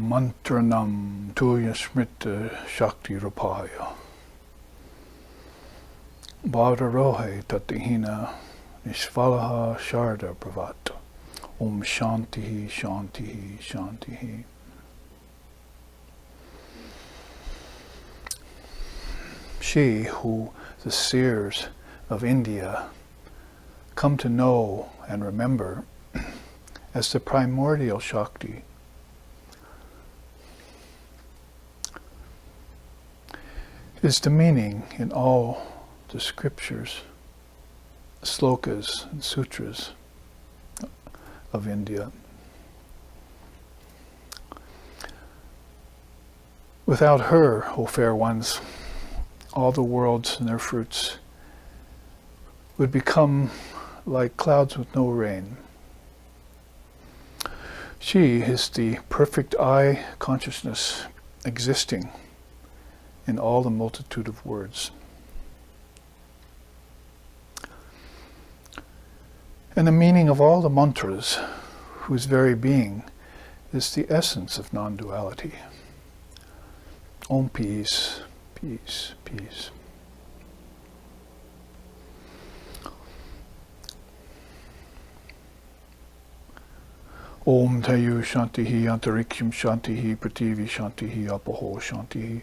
Mantranam Tuya Smrita Shakti Rupaya Bhadarohe Tatihina Nishvalaha Sharda Bhavata Om Shantihi Shantihi Shantihi. She who the seers of India come to know and remember as the Primordial Shakti is the meaning in all the scriptures, slokas and sutras of India. Without her, O fair ones, all the worlds and their fruits would become like clouds with no rain. She is the perfect I consciousness existing in all the multitude of words. And the meaning of all the mantras, whose very being is the essence of non-duality. Om peace, peace, peace. Om Tayu Shantihi Antariksham Shantihi Prativi Shantihi Apaho Shantihi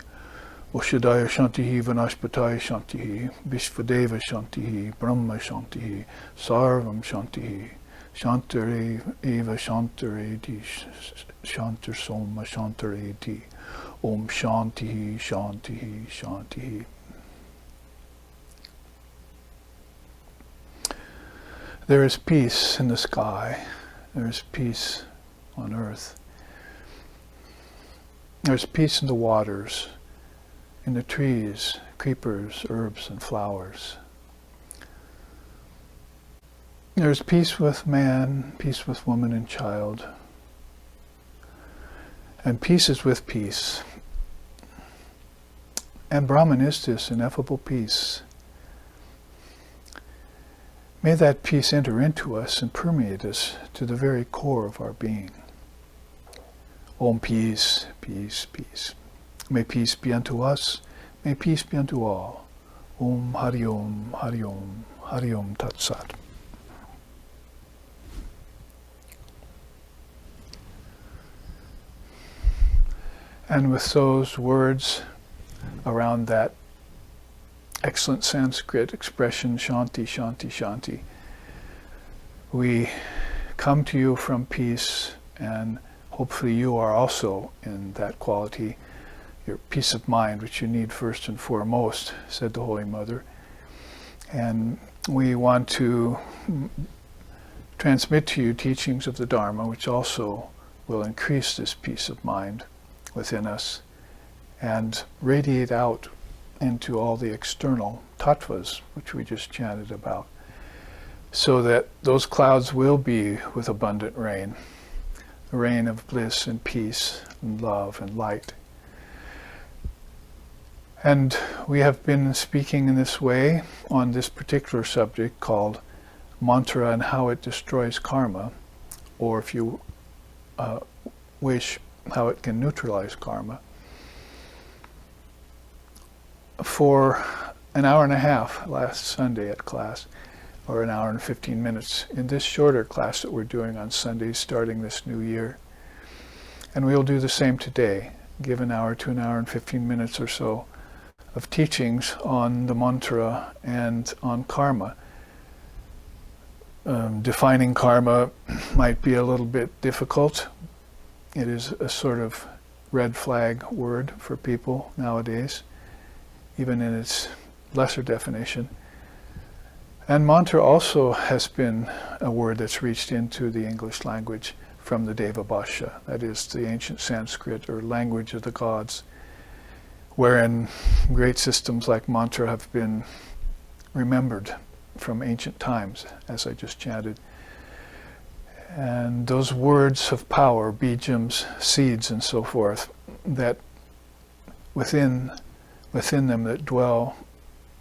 Oshadaya Shantihi Vanashpataya Shantihi Vishvadeva Shantihi Brahma Shantihi Sarvam Shantihi Shantare Eva Shantareti Shantar Soma Shantareti Om Shantihi Shantihi Shantihi. There is peace in the sky. There is peace on earth. There is peace in the waters, in the trees, creepers, herbs, and flowers. There is peace with man, peace with woman and child. And peace is with peace. And Brahman is this ineffable peace. May that peace enter into us and permeate us to the very core of our being. Om peace, peace, peace. May peace be unto us. May peace be unto all. Om Hari Om, Hari Om, Hari Om Tat Sat. And with those words around that excellent Sanskrit expression, Shanti, Shanti, Shanti, we come to you from peace, and hopefully you are also in that quality, your peace of mind, which you need first and foremost, said the Holy Mother. And we want to transmit to you teachings of the Dharma, which also will increase this peace of mind within us and radiate out into all the external tattvas, which we just chanted about, so that those clouds will be with abundant rain, the rain of bliss and peace and love and light. And we have been speaking in this way on this particular subject called mantra and how it destroys karma, or if you wish, how it can neutralize karma, for an hour and a half last Sunday at class, or an hour and 15 minutes in this shorter class that we're doing on Sundays starting this new year. And we'll do the same today, give an hour to an hour and 15 minutes or so of teachings on the mantra and on karma. Defining karma might be a little bit difficult. It is a sort of red flag word for people nowadays, even in its lesser definition. And mantra also has been a word that's reached into the English language from the Deva Bhasha, that is the ancient Sanskrit or language of the gods, wherein great systems like mantra have been remembered from ancient times, as I just chanted. And those words of power, bijams, seeds, and so forth, that within them that dwell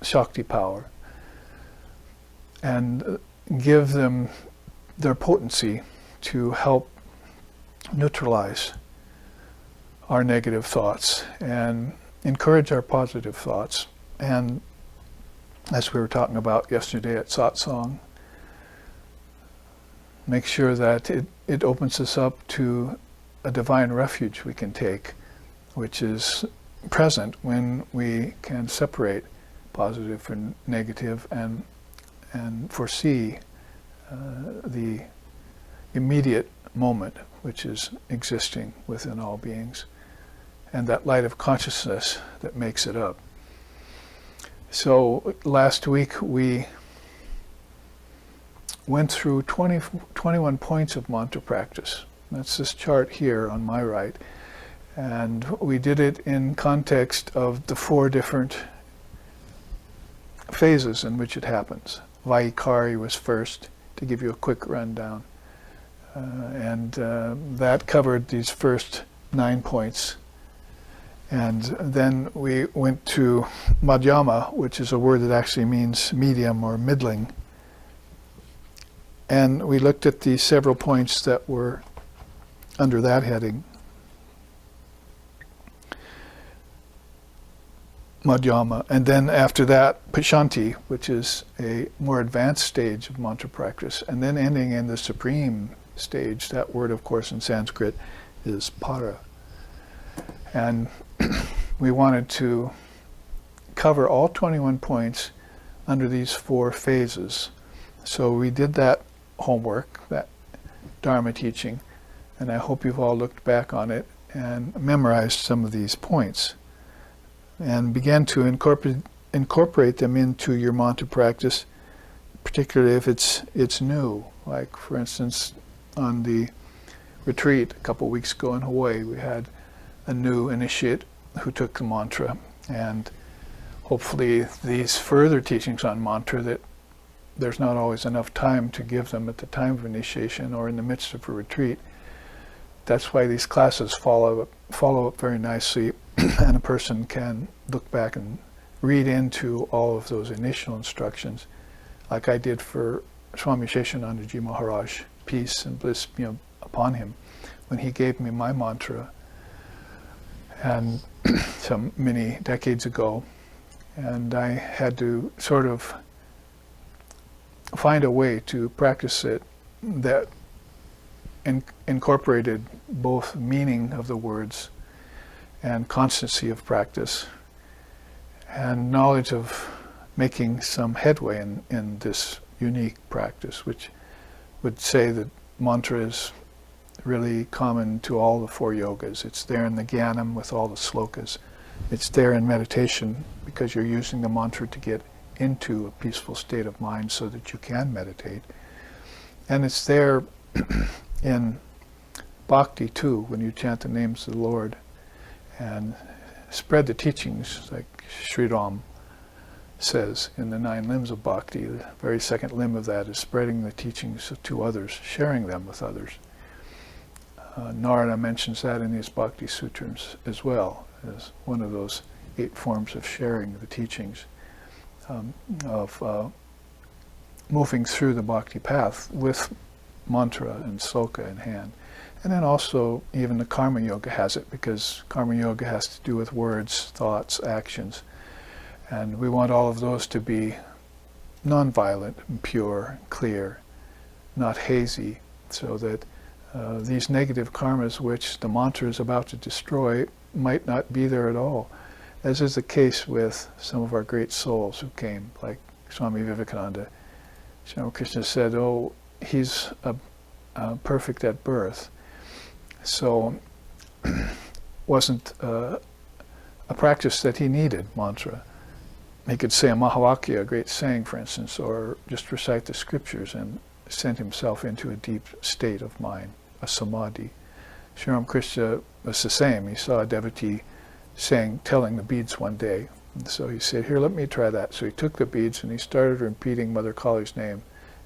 Shakti power, and give them their potency to help neutralize our negative thoughts and encourage our positive thoughts. And as we were talking about yesterday at satsang, make sure that it opens us up to a divine refuge we can take, which is present when we can separate positive from negative and foresee the immediate moment which is existing within all beings, and that light of consciousness that makes it up. So last week we went through 21 points of mantra practice. That's this chart here on my right. And we did it in context of the 4 different phases in which it happens. Vaikari was first, to give you a quick rundown. That covered these first 9 points. And then we went to Madhyama, which is a word that actually means medium or middling. And we looked at the several points that were under that heading. Madhyama. And then after that, Pashanti, which is a more advanced stage of mantra practice. And then ending in the supreme stage. That word, of course, in Sanskrit is para. And we wanted to cover all 21 points under these 4 phases. So we did that homework, that Dharma teaching, and I hope you've all looked back on it and memorized some of these points and began to incorporate them into your mantra practice, particularly if it's new. Like, for instance, on the retreat a couple weeks ago in Hawaii, we had a new initiate who took the mantra, and hopefully these further teachings on mantra, that there's not always enough time to give them at the time of initiation or in the midst of a retreat. That's why these classes follow up very nicely, and a person can look back and read into all of those initial instructions, like I did for Swami Sheshanandaji Maharaj, peace and bliss be upon him, when he gave me my mantra, and some many decades ago, and I had to sort of find a way to practice it that incorporated both meaning of the words and constancy of practice and knowledge of making some headway in this unique practice, which would say that mantra is really common to all the 4 yogas. It's there in the Jnanam with all the slokas. It's there in meditation because you're using the mantra to get into a peaceful state of mind so that you can meditate. And it's there in bhakti too, when you chant the names of the Lord and spread the teachings, like Sri Ram says in the 9 limbs of bhakti. The very second limb of that is spreading the teachings to others, sharing them with others. Narada mentions that in his Bhakti Sutras as well, as one of those 8 forms of sharing the teachings, of moving through the bhakti path with mantra and sloka in hand. And then also even the karma yoga has it, because karma yoga has to do with words, thoughts, actions. And we want all of those to be non-violent and pure, clear, not hazy, so that these negative karmas which the mantra is about to destroy might not be there at all, as is the case with some of our great souls who came, like Swami Vivekananda. Sri Krishna said, oh, he's perfect at birth. So wasn't a practice that he needed, mantra. He could say a Mahavakya, a great saying, for instance, or just recite the scriptures and send himself into a deep state of mind, a samadhi. Sri Krishna was the same. He saw a devotee telling the beads one day. And so he said, here, let me try that. So he took the beads and he started repeating Mother Kali's name.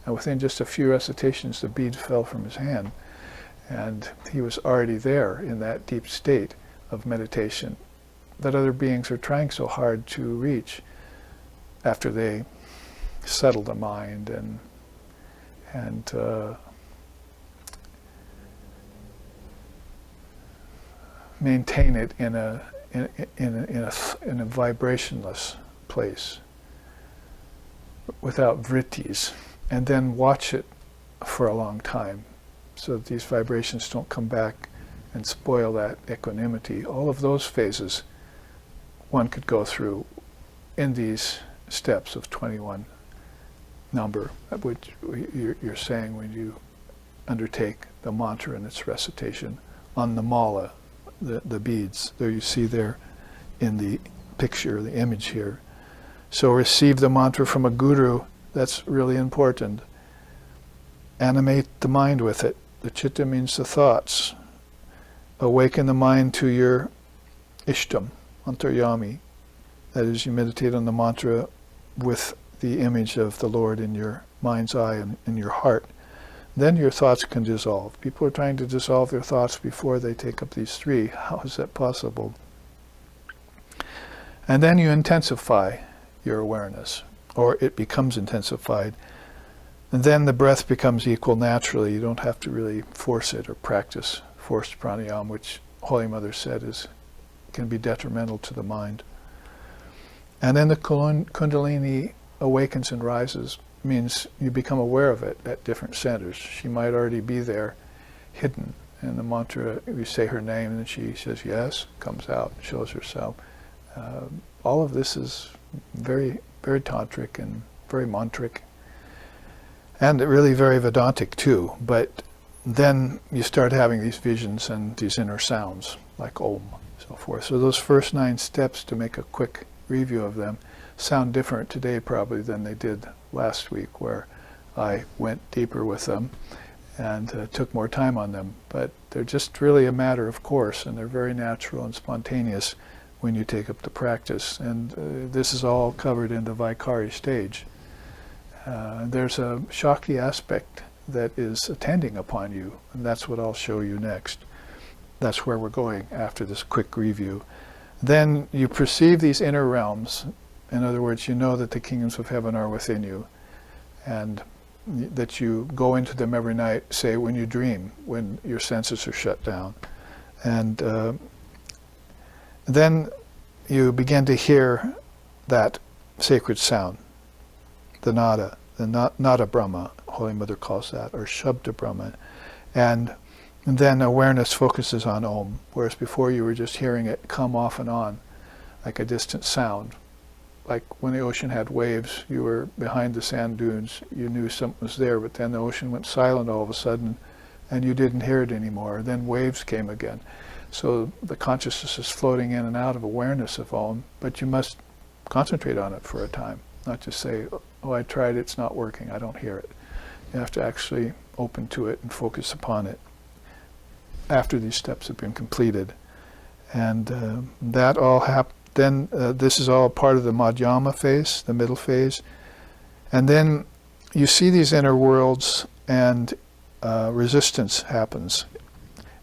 And within just a few recitations, the beads fell from his hand. And he was already there in that deep state of meditation that other beings are trying so hard to reach after they settle the mind and maintain it in a vibrationless place without vrittis, and then watch it for a long time so that these vibrations don't come back and spoil that equanimity. All of those phases one could go through in these steps of 21 number, which you're saying when you undertake the mantra and its recitation on the mala, the beads. There you see there in the picture, the image here. So receive the mantra from a guru. That's really important. Animate the mind with it. The chitta means the thoughts. Awaken the mind to your ishtam, antaryami. That is, you meditate on the mantra with the image of the Lord in your mind's eye and in your heart. Then your thoughts can dissolve. People are trying to dissolve their thoughts before they take up these three. How is that possible? And then you intensify your awareness, or it becomes intensified. And then the breath becomes equal naturally. You don't have to really force it or practice forced pranayama, which Holy Mother said can be detrimental to the mind. And then the kundalini awakens and rises, means you become aware of it at different centers. She might already be there, hidden. In the mantra, you say her name, and then she says yes, comes out, shows herself. All of this is very, very tantric and very mantric, and really very Vedantic too. But then you start having these visions and these inner sounds, like Om, so forth. So those first 9 steps, to make a quick review of them, sound different today probably than they did last week, where I went deeper with them and took more time on them. But they're just really a matter of course, and they're very natural and spontaneous when you take up the practice. And this is all covered in the Vaikari stage. There's a Shakti aspect that is attending upon you, and that's what I'll show you next. That's where we're going after this quick review. Then you perceive these inner realms. In other words, you know that the kingdoms of heaven are within you, and that you go into them every night, say when you dream, when your senses are shut down. And then you begin to hear that sacred sound, the nada, nada Brahma, Holy Mother calls that, or Shabda Brahma. And then awareness focuses on Om, whereas before you were just hearing it come off and on, like a distant sound. Like when the ocean had waves, you were behind the sand dunes, you knew something was there, but then the ocean went silent all of a sudden, and you didn't hear it anymore. Then waves came again. So the consciousness is floating in and out of awareness of Om, but you must concentrate on it for a time, not just say, oh, I tried, it's not working, I don't hear it. You have to actually open to it and focus upon it after these steps have been completed. And that all happens. Then this is all part of the Madhyama phase, the middle phase. And then you see these inner worlds, and resistance happens.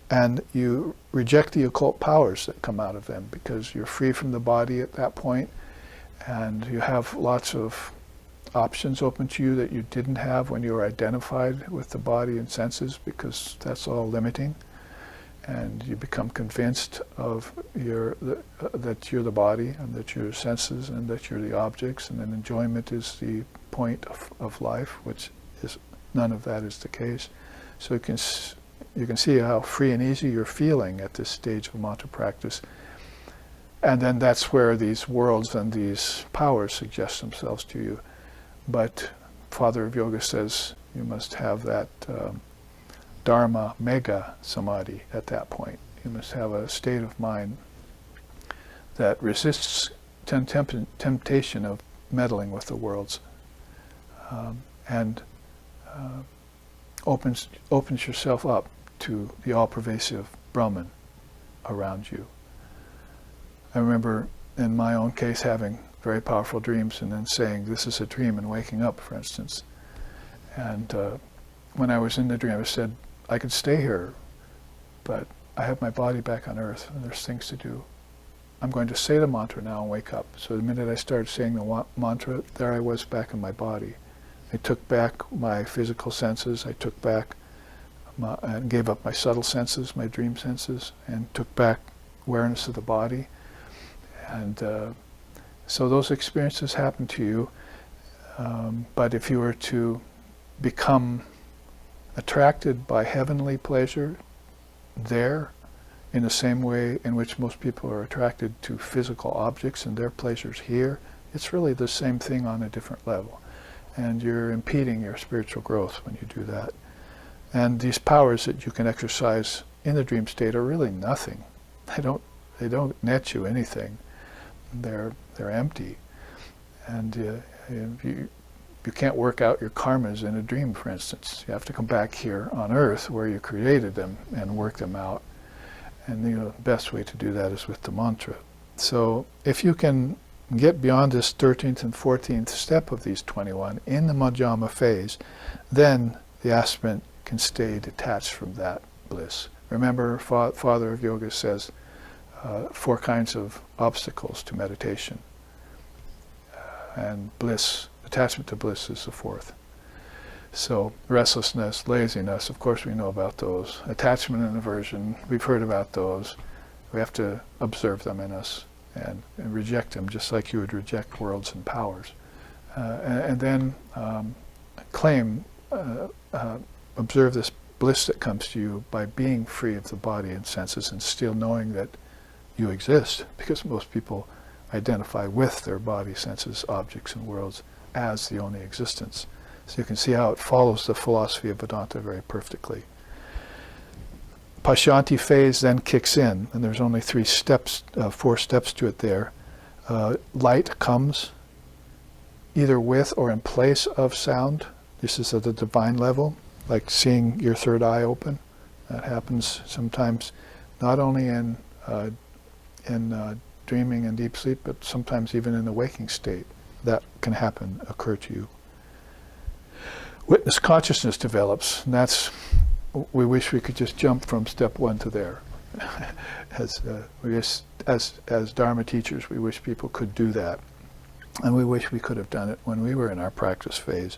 And you reject the occult powers that come out of them, because you're free from the body at that point, and you have lots of options open to you that you didn't have when you were identified with the body and senses, because that's all limiting. And you become convinced of that you're the body, and that you're senses, and that you're the objects, and then enjoyment is the point of life, which is, none of that is the case. So you can see how free and easy you're feeling at this stage of mantra practice. And then that's where these worlds and these powers suggest themselves to you. But Father of Yoga says you must have that Dharma mega samadhi at that point. You must have a state of mind that resists temptation of meddling with the worlds, and opens yourself up to the all-pervasive Brahman around you. I remember in my own case having very powerful dreams and then saying, this is a dream, and waking up, for instance. And when I was in the dream, I said, I could stay here, but I have my body back on earth, and there's things to do. I'm going to say the mantra now and wake up. So the minute I started saying the mantra, there I was back in my body. I took back my physical senses, I took back and gave up my subtle senses, my dream senses, and took back awareness of the body. And so those experiences happen to you. But if you were to become attracted by heavenly pleasure there, in the same way in which most people are attracted to physical objects and their pleasures here, it's really the same thing on a different level. And you're impeding your spiritual growth when you do that. And these powers that you can exercise in the dream state are really nothing. They don't net you anything. They're empty. And you can't work out your karmas in a dream, for instance. You have to come back here on earth where you created them and work them out. And the best way to do that is with the mantra. So if you can get beyond this 13th and 14th step of these 21 in the Madhyama phase, then the aspirant can stay detached from that bliss. Remember, Father of Yoga says 4 kinds of obstacles to meditation. And bliss, attachment to bliss is the 4th. So restlessness, laziness, of course we know about those. Attachment and aversion, we've heard about those. We have to observe them in us and reject them, just like you would reject worlds and powers. And then observe this bliss that comes to you by being free of the body and senses and still knowing that you exist, because most people identify with their body, senses, objects, and worlds as the only existence. So you can see how it follows the philosophy of Vedanta very perfectly. Pashyanti phase then kicks in, and there's only 4 steps to it there. Light comes either with or in place of sound. This is at the divine level, like seeing your third eye open. That happens sometimes not only in dreaming and deep sleep, but sometimes even in the waking state. That can happen, occur to you. Witness consciousness develops, and that's, we wish we could just jump from step 1 to there. As Dharma teachers, we wish people could do that. And we wish we could have done it when we were in our practice phase.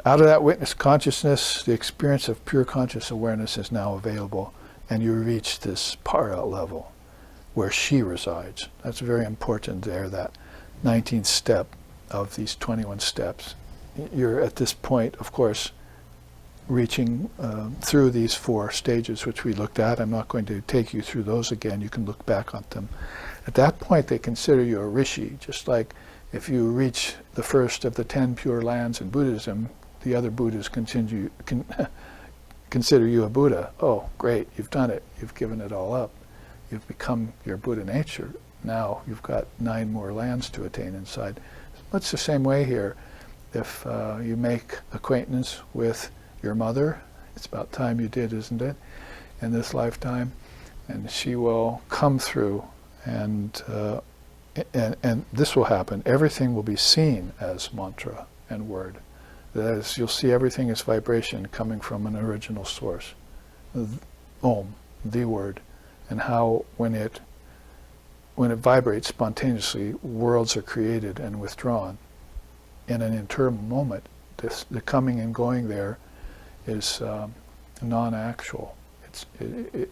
Out of that witness consciousness, the experience of pure conscious awareness is now available, and you reach this para level where she resides. That's very important there, that 19th step of these 21 steps. You're at this point, of course, reaching through these 4 stages which we looked at. I'm not going to take you through those again. You can look back on them. At that point, they consider you a rishi, just like if you reach the first of the 10 pure lands in Buddhism, the other Buddhas consider you a Buddha. Oh, great, you've done it. You've given it all up. You've become your Buddha nature. Now you've got 9 more lands to attain inside. It's the same way here. If you make acquaintance with your mother, it's about time you did, isn't it, in this lifetime, and she will come through, and this will happen. Everything will be seen as mantra and word. That is, you'll see everything as vibration coming from an original source. Om, the word, and how when it vibrates spontaneously, worlds are created and withdrawn. In an internal moment, the coming and going there is non-actual.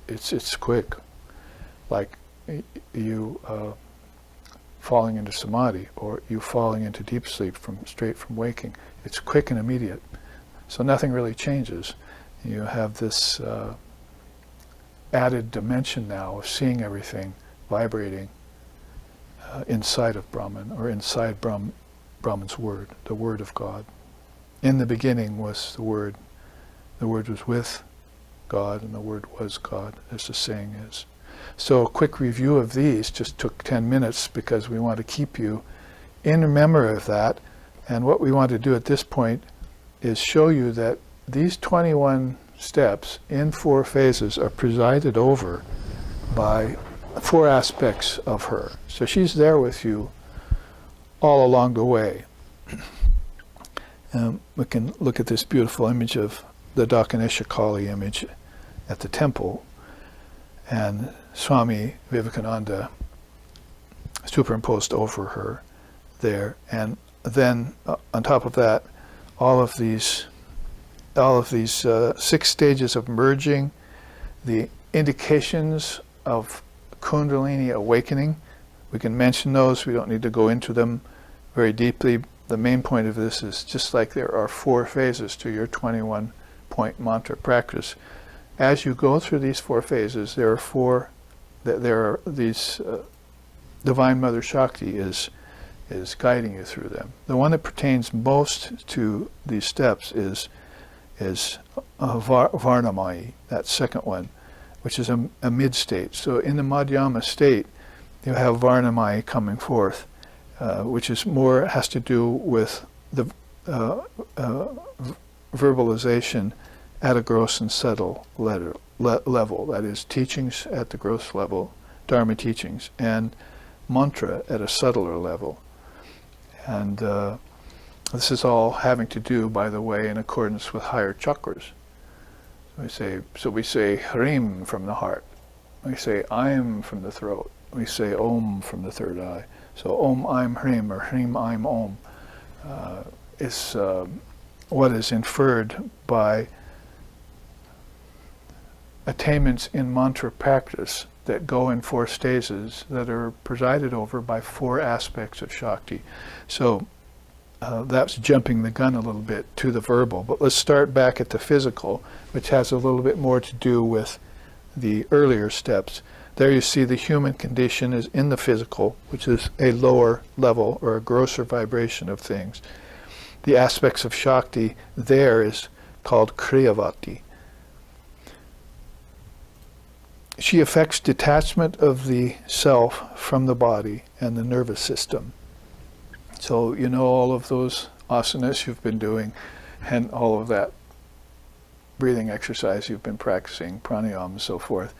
It's quick, like you falling into samadhi, or you falling into deep sleep straight from waking. It's quick and immediate, so nothing really changes. You have this added dimension now of seeing everything vibrating inside of Brahman, or inside Brahman's word, the word of God. In the beginning was the word was with God, and the word was God, as the saying is. So a quick review of these just took 10 minutes because we want to keep you in memory of that. And what we want to do at this point is show you that these 21 steps in 4 phases are presided over by 4 aspects of her. So she's there with you all along the way. We can look at this beautiful image of the Dakshinesha Kali image at the temple, and Swami Vivekananda superimposed over her there, and then on top of that, all of these 6 stages of merging The indications of Kundalini awakening, we can mention those, we don't need to go into them very deeply. The main point of this is just like there are 4 phases to your 21-point mantra practice. As you go through these 4 phases, there are these Divine Mother Shakti is guiding you through them. The one that pertains most to these steps is Varnamai, that second one, which is a mid-state. So in the Madhyama state, you have Varnamai coming forth, which is more, has to do with the verbalization at a gross and subtle level, that is, teachings at the gross level, Dharma teachings, and mantra at a subtler level. And this is all having to do, by the way, in accordance with higher chakras. So we say Hrim from the heart. We say Aim from the throat. We say Om from the third eye. So Om Aim Hrim, or Hrim Aim Om, is what is inferred by attainments in mantra practice that go in 4 stages that are presided over by 4 aspects of Shakti. So that's jumping the gun a little bit to the verbal, but let's start back at the physical, which has a little bit more to do with the earlier steps. There you see the human condition is in the physical, which is a lower level or a grosser vibration of things. The aspects of Shakti there is called Kriyavati. She affects detachment of the self from the body and the nervous system. So you know all of those asanas you've been doing and all of that breathing exercise you've been practicing, pranayama and so forth.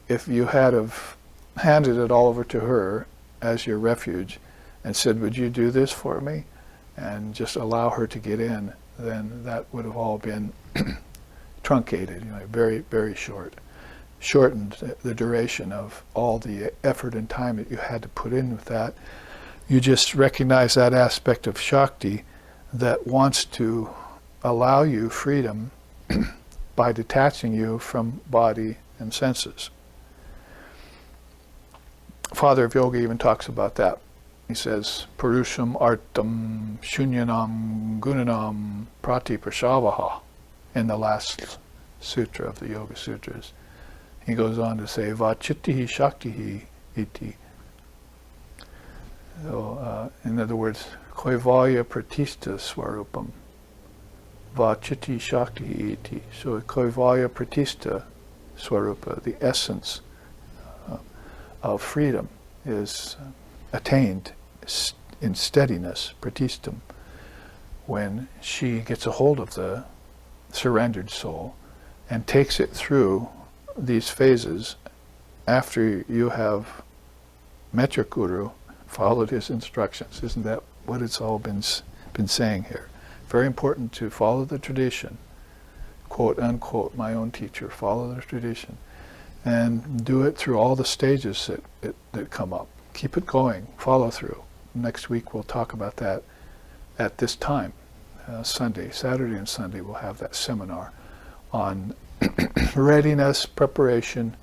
If you had have handed it all over to her as your refuge and said, would you do this for me? And just allow her to get in, then that would have all been truncated, very, very shortened the duration of all the effort and time that you had to put in with that. You just recognize that aspect of Shakti that wants to allow you freedom by detaching you from body and senses. Father of Yoga even talks about that. He says, Purusham Artam Shunyanam Gunanam Prati Prashavaha, in the last sutra of the Yoga Sutras. He goes on to say, Vachitihi Shaktihi iti. So, in other words, Koivalya Pratista Swarupam. Vachiti Shaktihi iti. So, Koivalya Pratista Swarupa, the essence of freedom, is attained in steadiness, pratistam, when she gets a hold of the surrendered soul and takes it through these phases after you have met your guru, followed his instructions. Isn't that what it's all been saying here? Very important to follow the tradition, quote unquote, my own teacher, follow the tradition, and do it through all the stages that come up. Keep it going, follow through. Next week we'll talk about that at this time, Saturday and Sunday we'll have that seminar on readiness, preparation,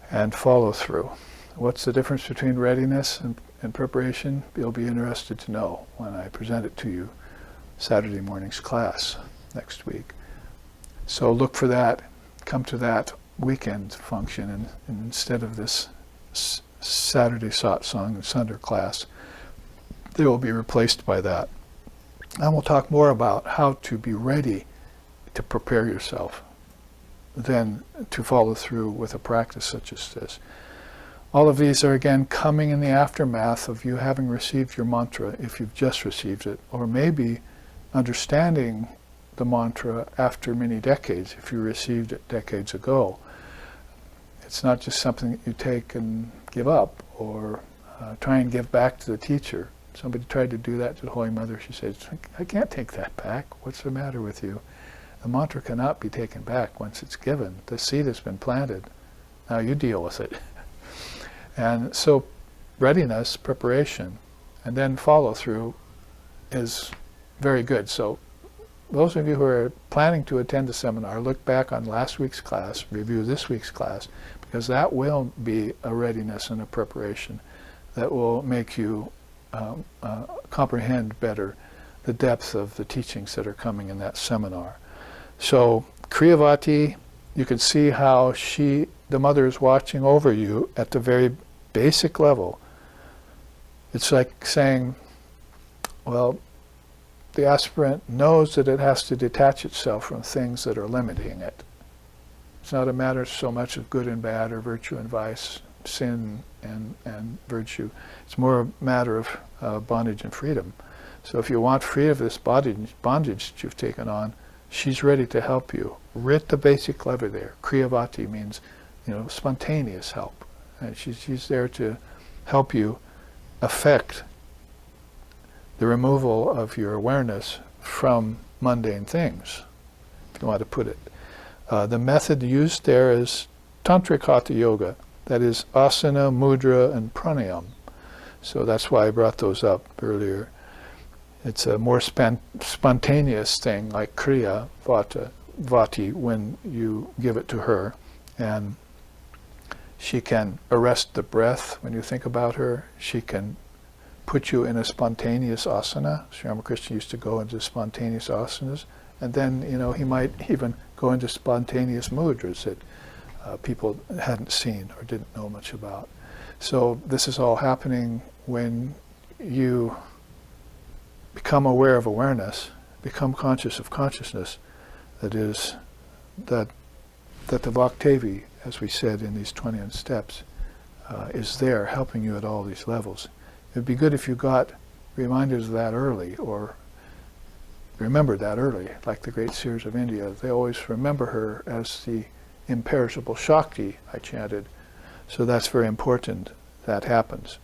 and follow through. What's the difference between readiness and preparation? You'll be interested to know when I present it to you Saturday morning's class next week. So look for that, come to that weekend function, and instead of this Saturday satsang and Sunday class, they will be replaced by that. And we'll talk more about how to be ready to prepare yourself, then to follow through with a practice such as this. All of these are again coming in the aftermath of you having received your mantra, if you've just received it, or maybe understanding the mantra after many decades, if you received it decades ago. It's not just something that you take and give up, or try and give back to the teacher. Somebody tried to do that to the Holy Mother. She said, I can't take that back. What's the matter with you? The mantra cannot be taken back once it's given. The seed has been planted. Now you deal with it. And so readiness, preparation, and then follow through is very good. So those of you who are planning to attend the seminar, look back on last week's class, review this week's class, because that will be a readiness and a preparation that will make you comprehend better the depth of the teachings that are coming in that seminar. So Kriyavati, you can see how the mother is watching over you at the very basic level. It's like saying, well, the aspirant knows that it has to detach itself from things that are limiting it. It's not a matter so much of good and bad or virtue and vice, sin and virtue. It's more a matter of bondage and freedom. So if you want free of this bondage that you've taken on, she's ready to help you. Right the basic level there. Kriyavati means, spontaneous help. And she's there to help you affect the removal of your awareness from mundane things, if you want to put it. The method used there is Tantric Hatha Yoga. That is asana, mudra, and pranayam. So that's why I brought those up earlier. It's a more spontaneous thing, like Kriya Vati, when you give it to her. And she can arrest the breath when you think about her. She can put you in a spontaneous asana. Sri Ramakrishna used to go into spontaneous asanas. And then, he might even go into spontaneous mudras that people hadn't seen or didn't know much about. So this is all happening when you become aware of awareness, become conscious of consciousness. That is, that the Vaktevi, as we said in these 21 steps, is there helping you at all these levels. It would be good if you got reminders of that early, or remembered that early, like the great seers of India. They always remember her as the imperishable Shakti, I chanted. So that's very important that happens.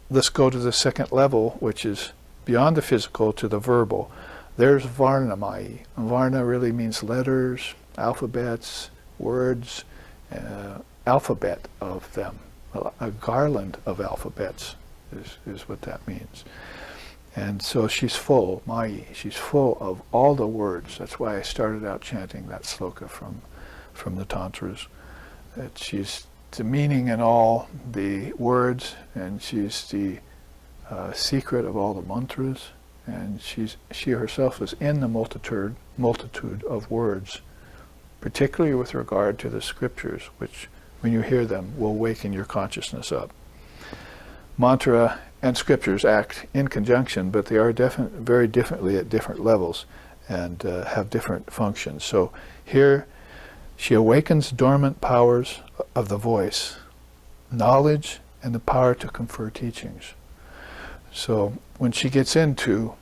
Let's go to the second level, which is beyond the physical to the verbal. There's Varnamai. Varna really means letters, alphabets, words, alphabet of them. A garland of alphabets is what that means. And so she's full, Mai, she's full of all the words. That's why I started out chanting that sloka from the Tantras. That she's the meaning in all the words, and she's the secret of all the mantras, and she herself is in the multitude of words, particularly with regard to the scriptures, which when you hear them will waken your consciousness up. Mantra and scriptures act in conjunction, but they are very differently at different levels and have different functions. So here she awakens dormant powers of the voice, knowledge, and the power to confer teachings. So when she gets into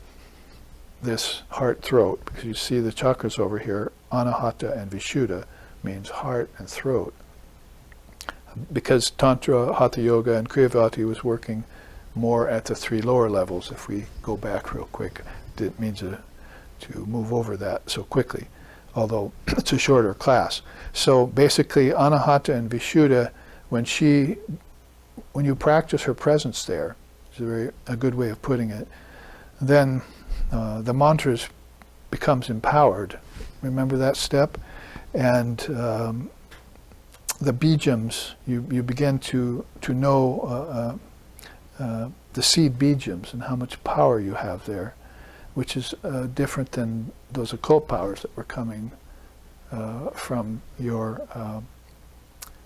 this heart-throat, because you see the chakras over here, Anahata and Vishuddha means heart and throat. Because Tantra, Hatha Yoga, and Kriyavati was working more at the three lower levels, if we go back real quick, didn't mean to move over that so quickly, although it's a shorter class. So basically, Anahata and Vishuddha, when you practice her presence there, is a good way of putting it, then the mantras becomes empowered. Remember that step? And the bijams, you begin to know the seed bijams and how much power you have there, which is different than those occult powers that were coming from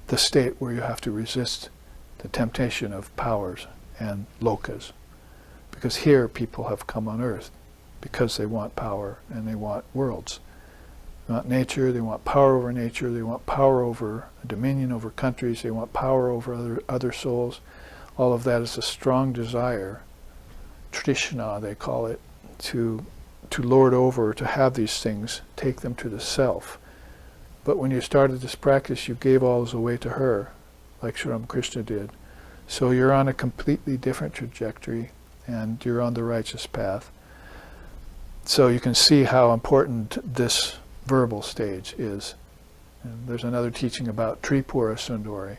the state where you have to resist the temptation of powers and lokas. Because here people have come on earth because they want power and they want worlds. They want nature, they want power over nature, they want power over dominion over countries, they want power over other souls. All of that is a strong desire, trishna they call it, to lord over, to have these things, take them to the self. But when you started this practice, you gave all those away to her, like Sri Ramakrishna did. So you're on a completely different trajectory, and you're on the righteous path. So you can see how important this verbal stage is. And there's another teaching about Tripura Sundari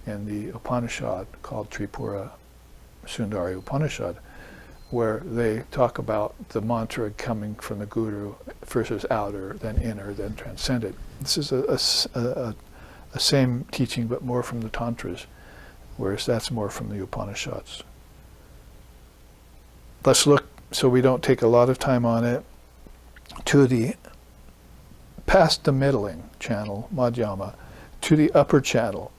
in the Upanishad called Tripura Sundari Upanishad, where they talk about the mantra coming from the guru, first as outer, then inner, then transcendent. This is a same teaching, but more from the Tantras, whereas that's more from the Upanishads. Let's look, so we don't take a lot of time on it, to the past the middling channel, Madhyama, to the upper channel,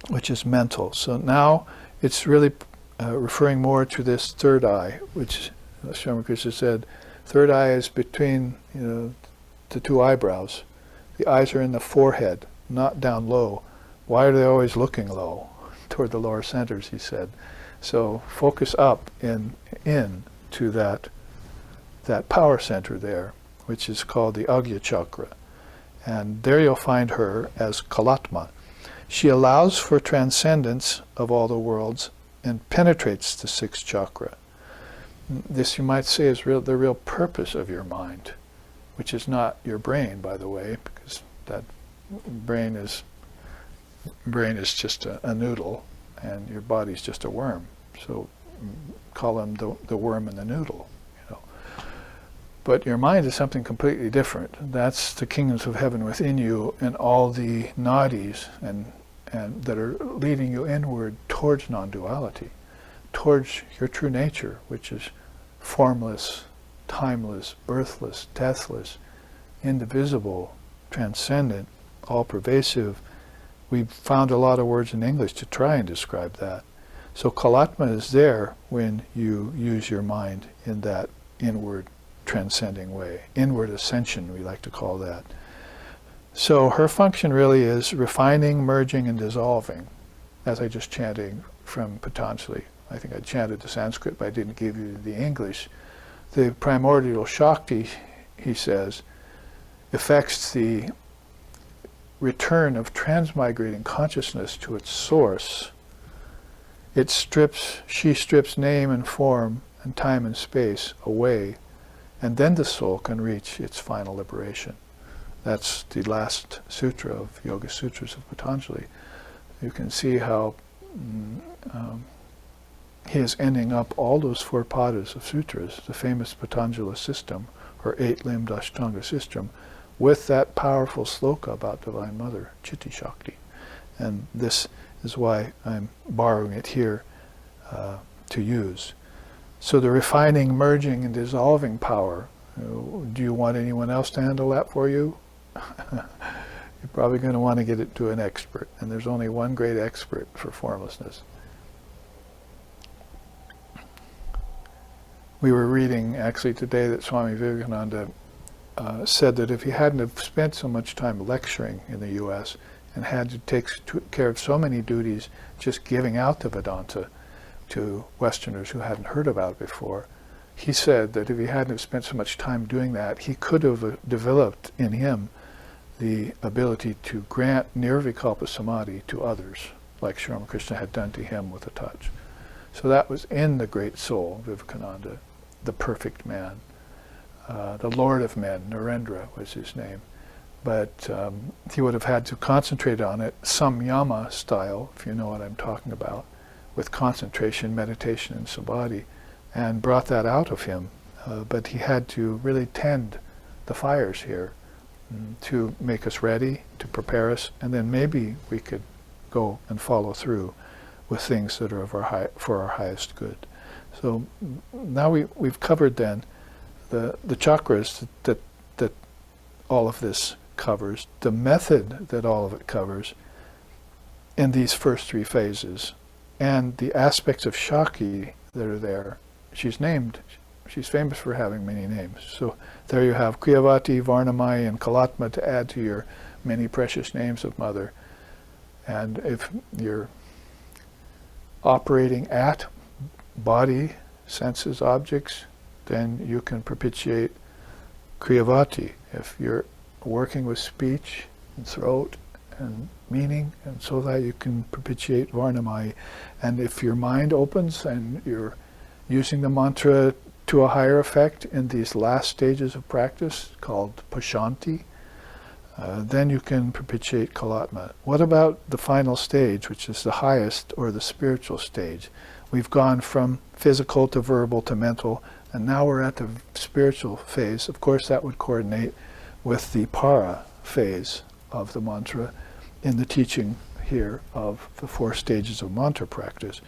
which is mental. So now it's really referring more to this third eye, which Sri Ramakrishna said, third eye is between the two eyebrows. The eyes are in the forehead, not down low. Why are they always looking low? Toward the lower centers, he said. So focus up in to that power center there, which is called the Agya Chakra. And there you'll find her as Kalatma. She allows for transcendence of all the worlds and penetrates the sixth chakra. This, you might say, is the real purpose of your mind, which is not your brain, by the way, because that brain is just a noodle, and your body's just a worm. So call them the worm and the noodle. But your mind is something completely different. That's the kingdoms of heaven within you, and all the nadis and that are leading you inward towards non-duality, towards your true nature, which is formless, timeless, birthless, deathless, indivisible, transcendent, all-pervasive. We've found a lot of words in English to try and describe that. So Kalatma is there when you use your mind in that inward transcending way. Inward ascension, we like to call that. So her function really is refining, merging, and dissolving, as I just chanted from Patanjali. I think I chanted the Sanskrit, but I didn't give you the English. The Primordial Shakti, he says, affects the return of transmigrating consciousness to its source. She strips name and form and time and space away, and then the soul can reach its final liberation. That's the last sutra of Yoga Sutras of Patanjali. You can see how he is ending up all those four padas of sutras, the famous Patanjala system, or eight-limbed Ashtanga system, with that powerful sloka about Divine Mother, Chitti Shakti. And this is why I'm borrowing it here to use. So the refining, merging, and dissolving power, do you want anyone else to handle that for you? You're probably going to want to get it to an expert, and there's only one great expert for formlessness. We were reading actually today that Swami Vivekananda said that if he hadn't have spent so much time lecturing in the U.S. and had to take care of so many duties just giving out the Vedanta to Westerners who hadn't heard about it before, he said that if he hadn't have spent so much time doing that, he could have developed in him the ability to grant nirvikalpa samadhi to others, like Sri Ramakrishna had done to him with a touch. So that was in the great soul, Vivekananda, the perfect man. The Lord of Men, Narendra was his name. But he would have had to concentrate on it, samyama style, if you know what I'm talking about, with concentration, meditation, and samadhi, and brought that out of him. But he had to really tend the fires here to make us ready, to prepare us, and then maybe we could go and follow through with things that are for our highest good. So now we've covered then the chakras that all of this covers, the method that all of it covers in these first three phases, and the aspects of Shakti that are there. She's famous for having many names. So there you have Kriyavati, Varnamai, and Kalatma to add to your many precious names of Mother. And if you're operating at body, senses, objects, then you can propitiate Kriyavati. If you're working with speech and throat and meaning, and so that you can propitiate Varnamai. And if your mind opens and you're using the mantra to a higher effect in these last stages of practice called Pashanti, then you can propitiate Kalatma. What about the final stage, which is the highest or the spiritual stage? We've gone from physical to verbal to mental, and now we're at the spiritual phase. Of course, that would coordinate with the para phase of the mantra in the teaching here of the 4 stages of mantra practice.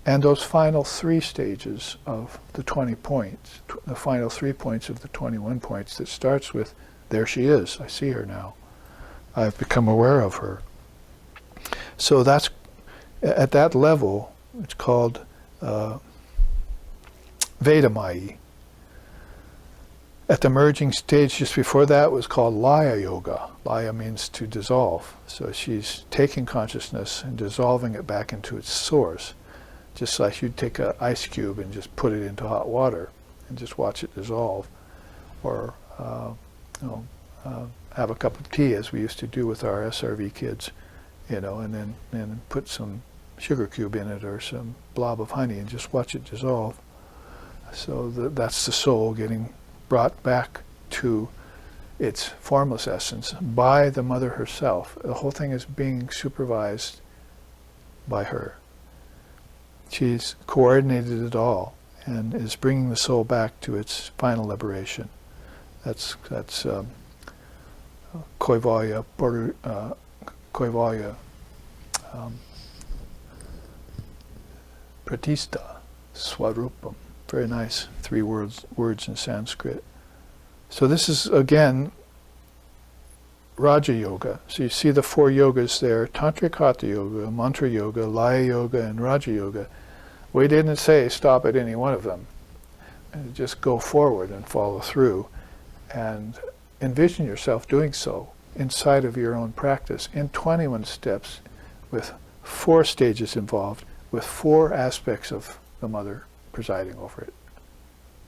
And those final 3 stages of the 20 points, the final 3 points of the 21 points that starts with, there she is, I see her now. I've become aware of her. So that's, at that level, it's called Vedamayi. At the merging stage just before that was called Laya Yoga. Laya means to dissolve. So she's taking consciousness and dissolving it back into its source. Just like you'd take an ice cube and just put it into hot water and just watch it dissolve. Or have a cup of tea, as we used to do with our SRV kids, and then put some sugar cube in it or some blob of honey and just watch it dissolve. So that's the soul getting brought back to its formless essence by the mother herself. The whole thing is being supervised by her. She's coordinated it all and is bringing the soul back to its final liberation. That's Kaivalya Pratista Swarupam. Very nice 3 words in Sanskrit. So this is again Raja Yoga. So you see the 4 yogas there: Tantric Hatha Yoga, Mantra Yoga, Laya Yoga, and Raja Yoga. We didn't say stop at any one of them. Just go forward and follow through, and envision yourself doing so inside of your own practice in 21 steps with 4 stages involved, with 4 aspects of the mother presiding over it.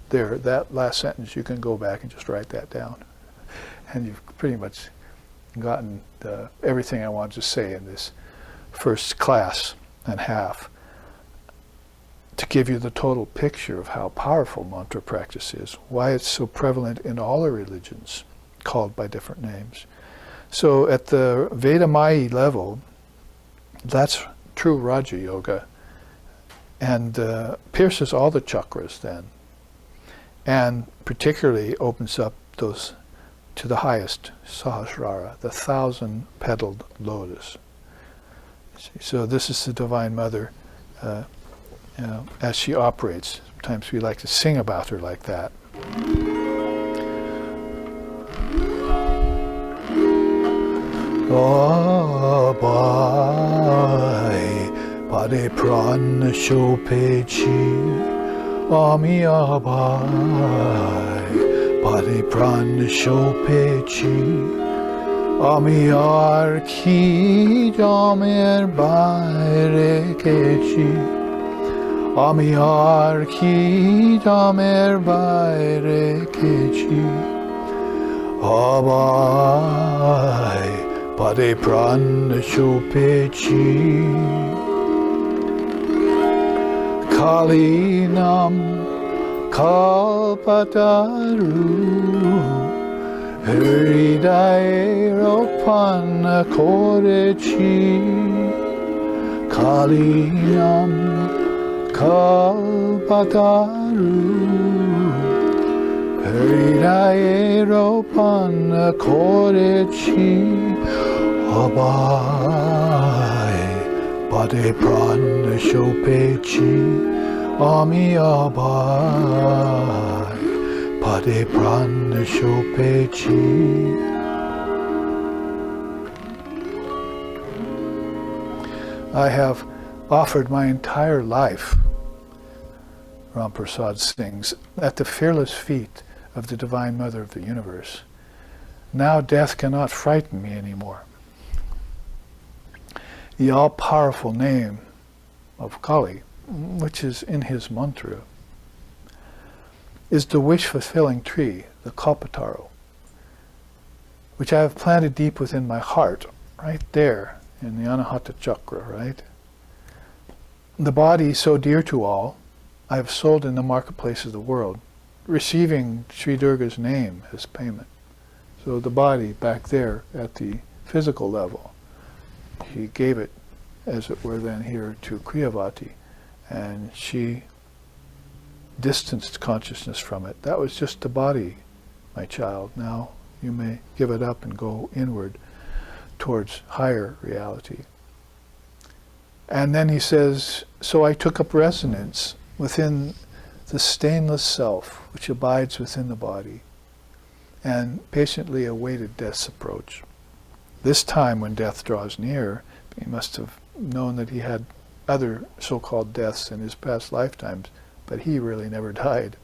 There, that last sentence, you can go back and just write that down. And you've pretty much gotten everything I wanted to say in this first class and half, to give you the total picture of how powerful mantra practice is, why it's so prevalent in all the religions, called by different names. So at the Vedamayi level, that's true Raja Yoga, and pierces all the chakras then, and particularly opens up those to the highest Sahasrara, the 1,000-petaled lotus. So this is the Divine Mother as she operates. Sometimes we like to sing about her like that. Abai Pade Pran Shopechi Ami Abai Pade Pran Shopechi Ami Arki Jamer Bairekechi Ami Arki Jamer Bairekechi Abai Pade Pran Shopechi Kalinam Kalpataru Hridaye Ropana Korechi Kalinam Kalpataru Hridaye Ropana Korechi Abai Pade Pran Shopechi Ami Abai Pade Pran Shopechi. I have offered my entire life, Ram Prasad sings, at the fearless feet of the Divine Mother of the Universe. Now death cannot frighten me anymore. The all-powerful name of Kali, which is in his mantra, is the wish-fulfilling tree, the Kalpataru, which I have planted deep within my heart, right there in the Anahata Chakra, right? The body so dear to all, I have sold in the marketplace of the world, receiving Sri Durga's name as payment. So the body back there at the physical level, he gave it, as it were then here, to Kriyavati and she distanced consciousness from it. That was just the body, my child. Now you may give it up and go inward towards higher reality. And then he says, so I took up resonance within the stainless self which abides within the body, and patiently awaited death's approach. This time when death draws near, he must have known that he had other so-called deaths in his past lifetimes, but he really never died.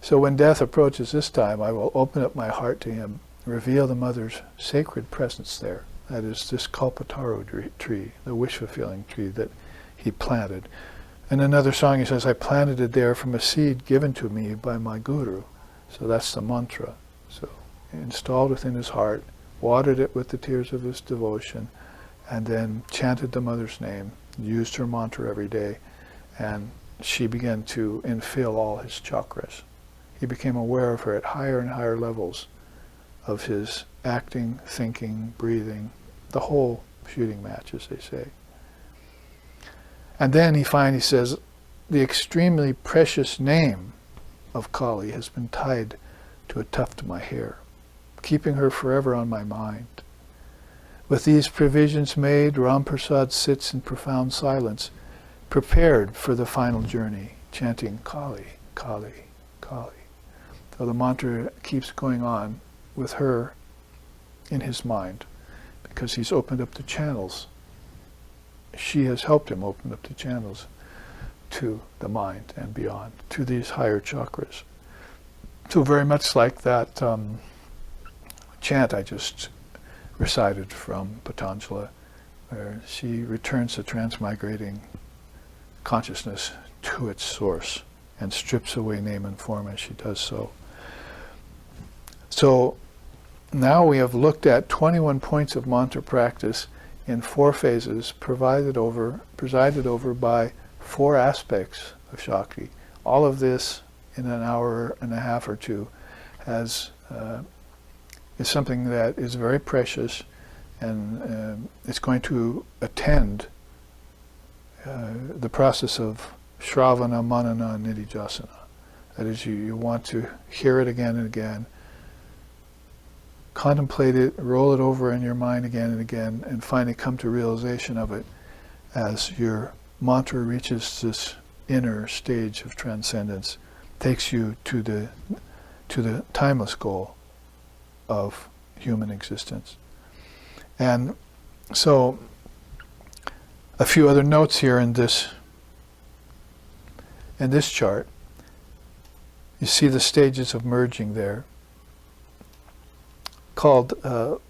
So when death approaches this time, I will open up my heart to him, reveal the mother's sacred presence there. That is this Kalpataru tree, the wish-fulfilling tree that he planted. In another song he says, I planted it there from a seed given to me by my guru. So that's the mantra. So installed within his heart, watered it with the tears of his devotion, and then chanted the mother's name, used her mantra every day, and she began to infill all his chakras. He became aware of her at higher and higher levels of his acting, thinking, breathing, the whole shooting match, as they say. And then he says, the extremely precious name of Kali has been tied to a tuft of my hair, keeping her forever on my mind. With these provisions made, Ramprasad sits in profound silence, prepared for the final journey, chanting Kali, Kali, Kali. So the mantra keeps going on with her in his mind, because he's opened up the channels. She has helped him open up the channels to the mind and beyond, to these higher chakras. So very much like that chant I just recited from Patanjali, where she returns the transmigrating consciousness to its source and strips away name and form as she does so. So now we have looked at 21 points of mantra practice in 4 phases, presided over by 4 aspects of Shakti. All of this in an hour and a half or two is something that is very precious, and it's going to attend the process of Shravana, Manana, and Nididhyasana. That is, you want to hear it again and again, contemplate it, roll it over in your mind again and again, and finally come to realization of it as your mantra reaches this inner stage of transcendence, takes you to the timeless goal of human existence. And so a few other notes here in this chart. You see the stages of merging there, called the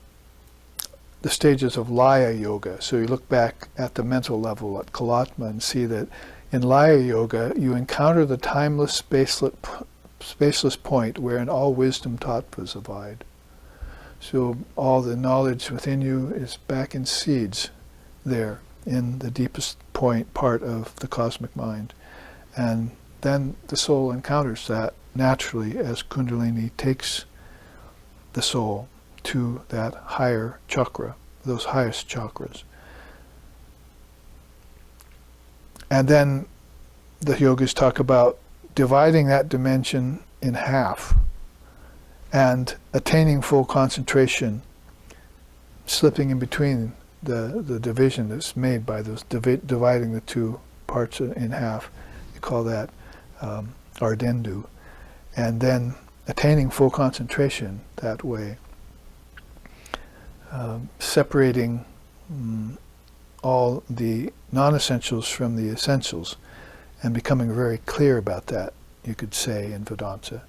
stages of Laya Yoga. So you look back at the mental level at Kalatma and see that in Laya Yoga you encounter the timeless, spaceless point wherein all wisdom tattvas abide. So all the knowledge within you is back in seeds there in the deepest part of the cosmic mind. And then the soul encounters that naturally as Kundalini takes the soul to that higher chakra, those highest chakras. And then the yogis talk about dividing that dimension in half and attaining full concentration, slipping in between the division that's made by those, dividing the 2 parts in half. We call that Ardendu. And then attaining full concentration that way, separating all the non-essentials from the essentials and becoming very clear about that, you could say, in Vedanta.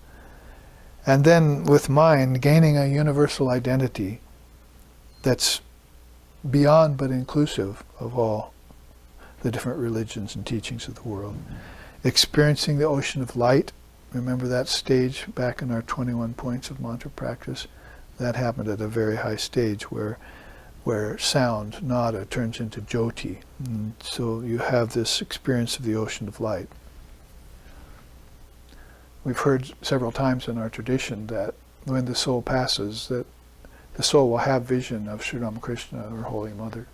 And then with mind, gaining a universal identity that's beyond but inclusive of all the different religions and teachings of the world. Experiencing the ocean of light. Remember that stage back in our 21 points of mantra practice? That happened at a very high stage where sound, nada, turns into jyoti. And so you have this experience of the ocean of light. We've heard several times in our tradition that when the soul passes, that the soul will have vision of Sri Ramakrishna or Holy Mother.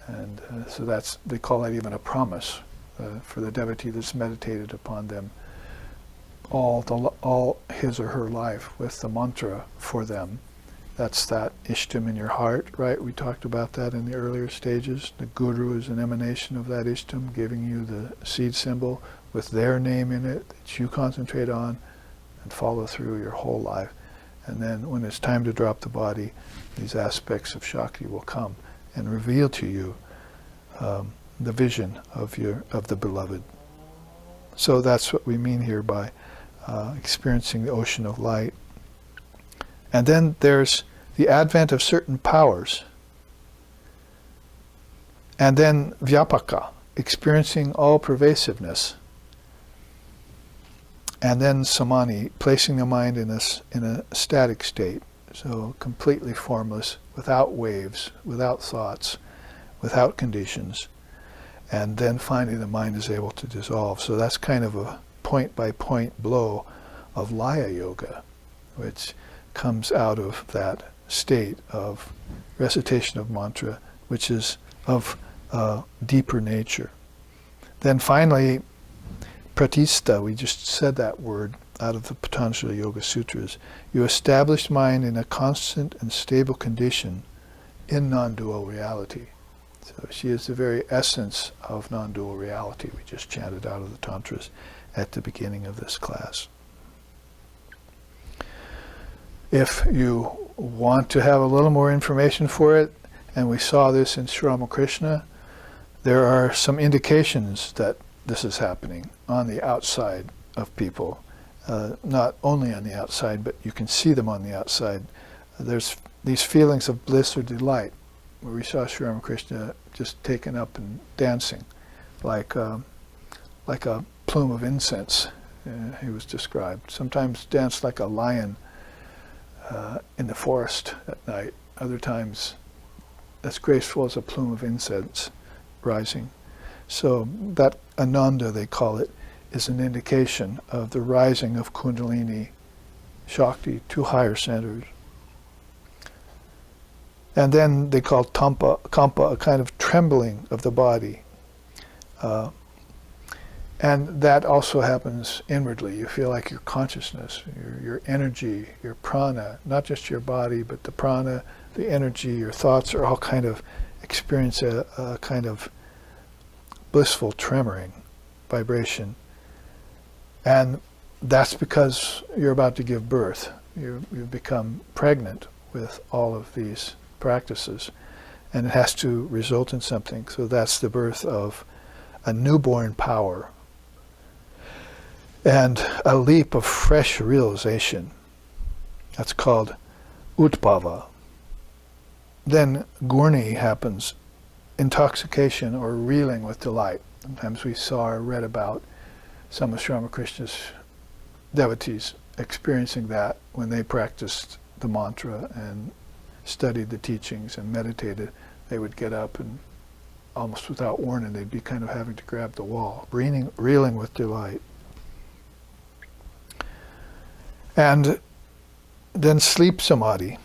And so they call that even a promise, for the devotee that's meditated upon them all his or her life with the mantra for them. That's that ishtam in your heart, right? We talked about that in the earlier stages. The guru is an emanation of that ishtam, giving you the seed symbol with their name in it that you concentrate on and follow through your whole life. And then when it's time to drop the body, these aspects of Shakti will come and reveal to you the vision of the beloved. So that's what we mean here by experiencing the ocean of light. And then there's the advent of certain powers. And then vyapaka, experiencing all pervasiveness. And then samani, placing the mind in a static state, so completely formless, without waves, without thoughts, without conditions. And then finally the mind is able to dissolve. So that's kind of a point-by-point blow of Laya Yoga, which comes out of that state of recitation of mantra, which is of deeper nature. Then finally, pratista, we just said that word out of the Patanjali Yoga Sutras. You establish mind in a constant and stable condition in non-dual reality. So she is the very essence of non-dual reality. We just chanted out of the Tantras at the beginning of this class. If you want to have a little more information for it, and we saw this in Sri Ramakrishna, there are some indications that this is happening on the outside of people. Not only on the outside, but you can see them on the outside. There's these feelings of bliss or delight, where we saw Sri Ramakrishna just taken up and dancing, like a plume of incense, he was described. Sometimes danced like a lion in the forest at night. Other times as graceful as a plume of incense rising. So that ananda, they call it, is an indication of the rising of Kundalini Shakti to higher centers. And then they call kampa, a kind of trembling of the body. And that also happens inwardly. You feel like your consciousness, your energy, your prana, not just your body, but the prana, the energy, your thoughts are all kind of experience a kind of blissful tremoring, vibration. And that's because you're about to give birth. You've become pregnant with all of these practices, and it has to result in something. So that's the birth of a newborn power and a leap of fresh realization. That's called utbhava. Then gurni happens, intoxication or reeling with delight. Sometimes we saw or read about some of Sri Ramakrishna's devotees experiencing that when they practiced the mantra and studied the teachings and meditated. They would get up and almost without warning they'd be kind of having to grab the wall, reeling with delight. And then sleep samadhi,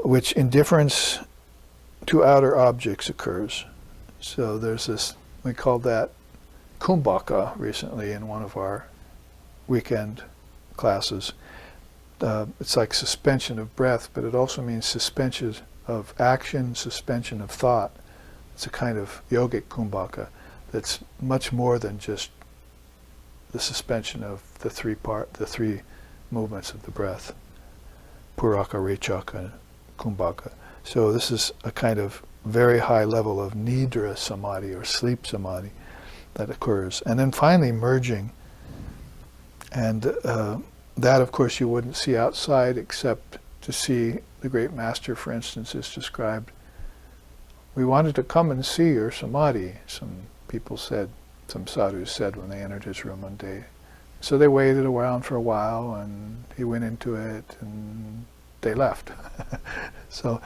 which indifference to outer objects occurs. So there's this, we called that kumbhaka recently in one of our weekend classes. It's like suspension of breath, but it also means suspension of action, suspension of thought. It's a kind of yogic kumbhaka that's much more than just the suspension of the three movements of the breath, puraka, rechaka, and kumbhaka. So this is a kind of very high level of nidra samadhi or sleep samadhi that occurs. And then finally merging. And that, of course, you wouldn't see outside except to see the great master, for instance, is described. We wanted to come and see your samadhi, some people said, some sadhus said when they entered his room one day. So they waited around for a while and he went into it and they left. So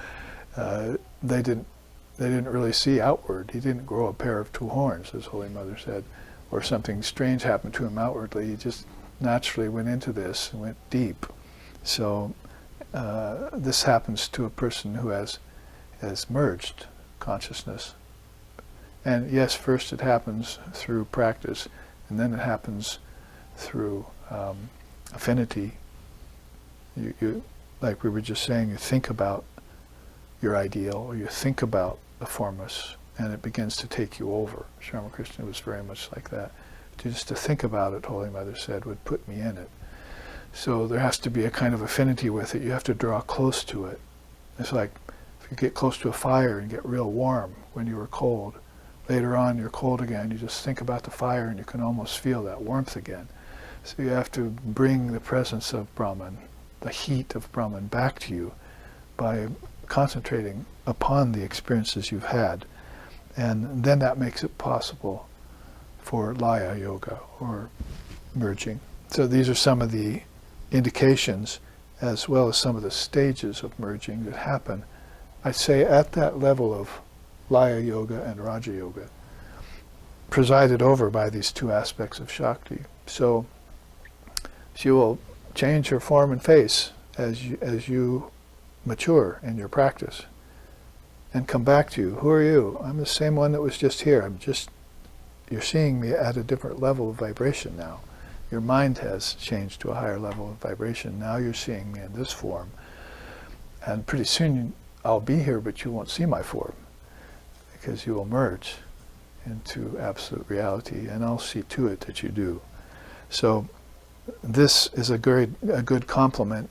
they didn't really see outward. He didn't grow a pair of two horns, as Holy Mother said, or something strange happened to him outwardly. He just naturally went into this and went deep. So this happens to a person who has merged consciousness And yes, first it happens through practice, and then it happens through affinity. You, like we were just saying, you think about your ideal, or you think about the formless, and it begins to take you over. Sri Ramakrishna was very much like that. Just to think about it, Holy Mother said, would put me in it. So there has to be a kind of affinity with it. You have to draw close to it. It's like if you get close to a fire and get real warm when you were cold. Later on you're cold again. You just think about the fire and you can almost feel that warmth again. So you have to bring the presence of Brahman, the heat of Brahman, back to you by concentrating upon the experiences you've had. And then that makes it possible for Laya Yoga, or merging. So these are some of the indications, as well as some of the stages of merging that happen, I'd say, at that level of Laya Yoga and Raja Yoga, presided over by these two aspects of Shakti. So she will change her form and face as you mature in your practice, and come back to you. Who are you? I'm the same one that was just here. You're seeing me at a different level of vibration now. Your mind has changed to a higher level of vibration. Now you're seeing me in this form. And pretty soon I'll be here, but you won't see my form, because you will merge into absolute reality, and I'll see to it that you do. So this is a good complement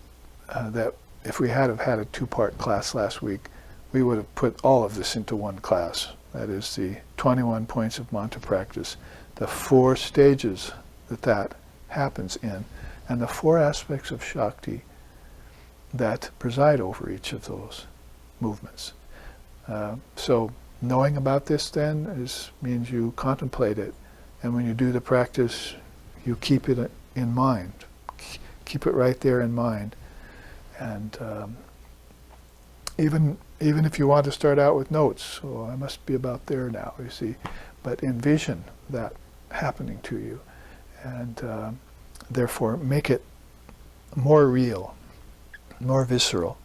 that if we had a two-part class last week, we would have put all of this into one class. That is the 21 points of mantra practice, the 4 stages that happens in, and the 4 aspects of Shakti that preside over each of those movements. So knowing about this then means you contemplate it, and when you do the practice, you keep it in mind. Keep it right there in mind. And even if you want to start out with notes, so I must be about there now, you see, but envision that happening to you, and therefore make it more real, more visceral.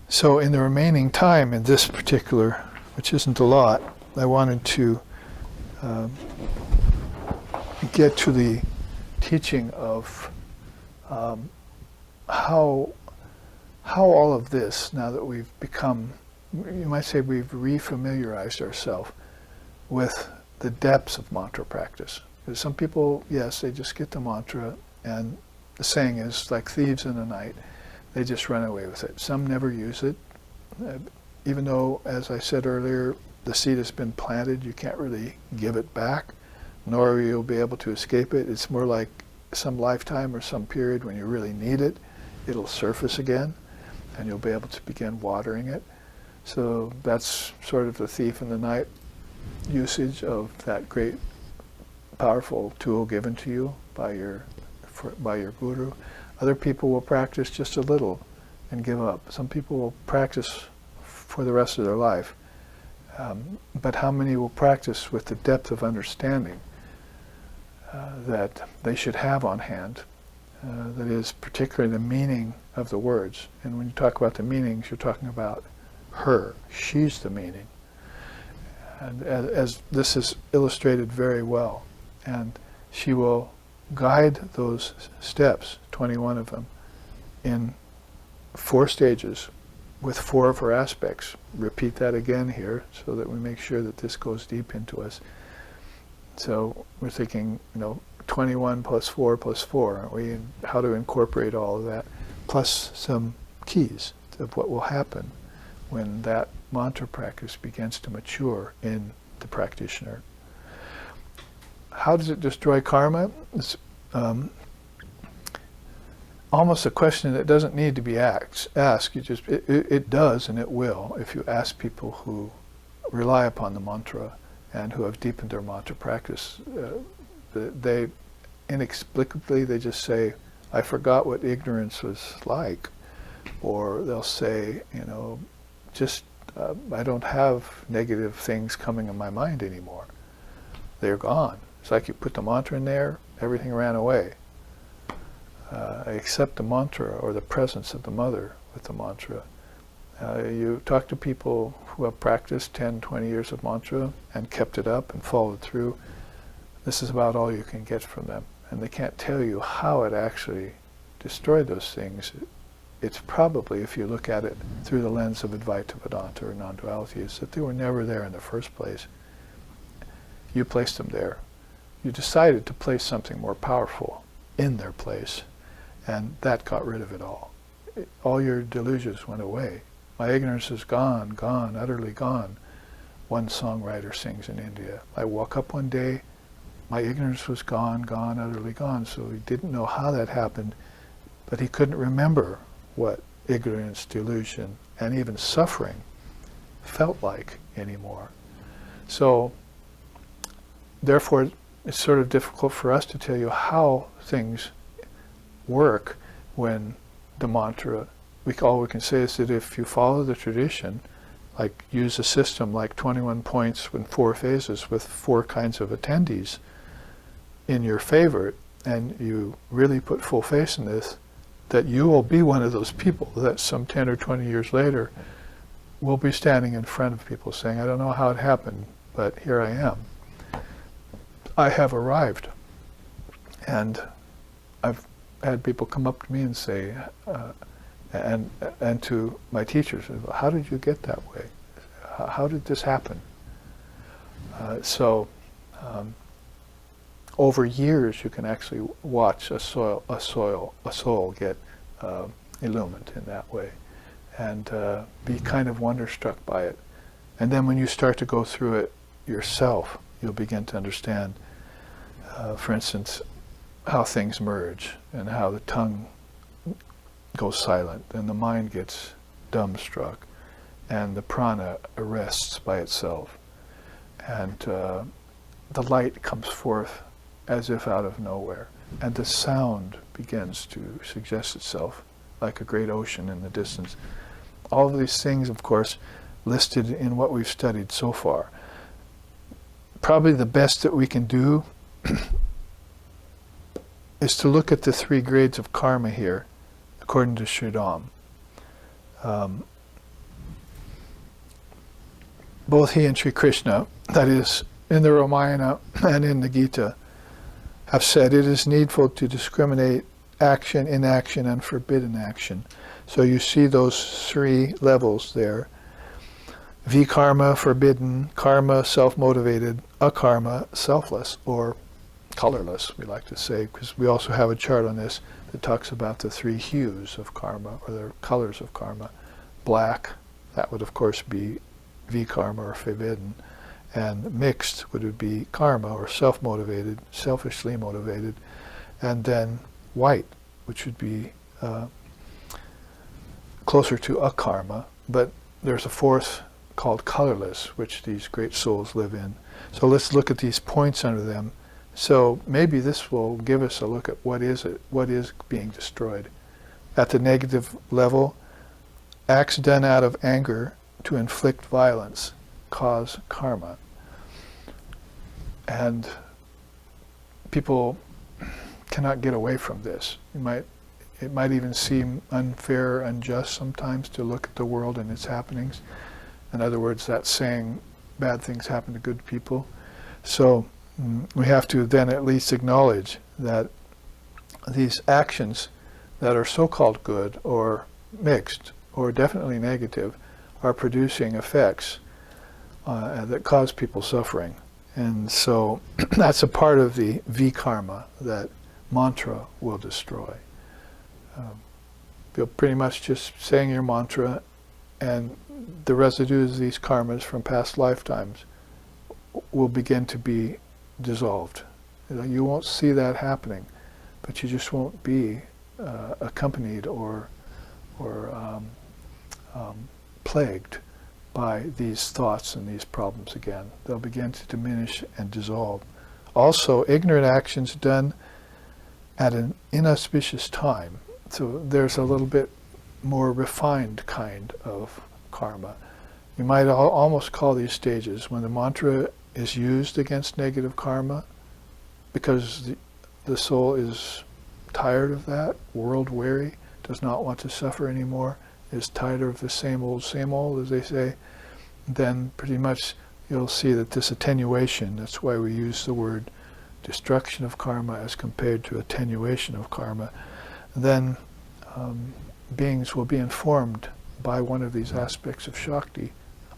So in the remaining time in this particular, which isn't a lot, I wanted to get to the teaching of how all of this, now that we've become, you might say we've refamiliarized ourselves with the depths of mantra practice. Because some people, yes, they just get the mantra, and the saying is, like thieves in the night, they just run away with it. Some never use it, even though, as I said earlier, the seed has been planted, you can't really give it back, nor will you be able to escape it. It's more like some lifetime or some period when you really need it, it'll surface again, and you'll be able to begin watering it. So that's sort of the thief in the night usage of that great, powerful tool given to you by your guru. Other people will practice just a little and give up. Some people will practice for the rest of their life. But how many will practice with the depth of understanding that they should have on hand? That is, particularly the meaning of the words. And when you talk about the meanings, you're talking about her. She's the meaning. And as this is illustrated very well. And she will guide those steps, 21 of them, in 4 stages with 4 of her aspects. Repeat that again here so that we make sure that this goes deep into us. So we're thinking, 21 plus 4 plus 4, aren't we? And how to incorporate all of that, plus some keys of what will happen when that mantra practice begins to mature in the practitioner. How does it destroy karma? It's almost a question that doesn't need to be asked. It does, and it will, if you ask people who rely upon the mantra and who have deepened their mantra practice. They inexplicably, they just say, I forgot what ignorance was like. Or they'll say, I don't have negative things coming in my mind anymore. They're gone. It's like you put the mantra in there, everything ran away. accept the mantra or the presence of the mother with the mantra. You talk to people who have practiced 10, 20 years of mantra and kept it up and followed through. This is about all you can get from them. And they can't tell you how it actually destroyed those things. It's probably, if you look at it through the lens of Advaita Vedanta or non-duality, is that they were never there in the first place. You placed them there. You decided to place something more powerful in their place, and that got rid of it all. All your delusions went away. My ignorance is gone, gone, utterly gone. One songwriter sings in India. I woke up one day, my ignorance was gone, gone, utterly gone. So he didn't know how that happened, but he couldn't remember what ignorance, delusion, and even suffering felt like anymore. So, therefore, it's sort of difficult for us to tell you how things work when the mantra, all we can say is that if you follow the tradition, like use a system like 21 points in 4 phases with 4 kinds of attendees in your favor, and you really put full faith in this, that you will be one of those people that some 10 or 20 years later will be standing in front of people saying, I don't know how it happened, but here I am. I have arrived. And I've had people come up to me and say, and to my teachers, how did you get that way? How did this happen? Over years, you can actually watch a soul get illumined in that way, and be kind of wonderstruck by it. And then when you start to go through it yourself, you'll begin to understand, for instance, how things merge and how the tongue goes silent and the mind gets dumbstruck and the prana arrests by itself, and the light comes forth as if out of nowhere, and the sound begins to suggest itself like a great ocean in the distance. All of these things, of course, listed in what we've studied so far. Probably the best that we can do is to look at the 3 grades of karma here, according to Sridham. Both he and Sri Krishna, that is, in the Ramayana and in the Gita, have said it is needful to discriminate action, inaction, and forbidden action. So you see those 3 levels there. Vikarma, forbidden; karma, self-motivated; akarma, selfless, or colorless, we like to say, because we also have a chart on this that talks about the 3 hues of karma, or the colors of karma. Black, that would of course be vikarma or forbidden, and mixed would be karma, or self-motivated, selfishly motivated, and then white, which would be closer to akarma, but there's a 4th called colorless, which these great souls live in. So let's look at these points under them. So maybe this will give us a look at what is being destroyed. At the negative level, acts done out of anger to inflict violence cause karma. And people cannot get away from this. It might even seem unfair, unjust sometimes to look at the world and its happenings. In other words, that's saying bad things happen to good people. So we have to then at least acknowledge that these actions that are so-called good or mixed or definitely negative are producing effects that cause people suffering. And so that's a part of the vikarma that mantra will destroy. You're pretty much just saying your mantra, and the residues of these karmas from past lifetimes will begin to be dissolved. You won't see that happening, but you just won't be accompanied or plagued by these thoughts and these problems again. They'll begin to diminish and dissolve. Also, ignorant actions done at an inauspicious time. So there's a little bit more refined kind of karma. You might almost call these stages when the mantra is used against negative karma, because the soul is tired of that, world weary, does not want to suffer anymore, is tired of the same old, as they say, then pretty much you'll see that this attenuation, that's why we use the word destruction of karma as compared to attenuation of karma, then beings will be informed by one of these aspects of Shakti,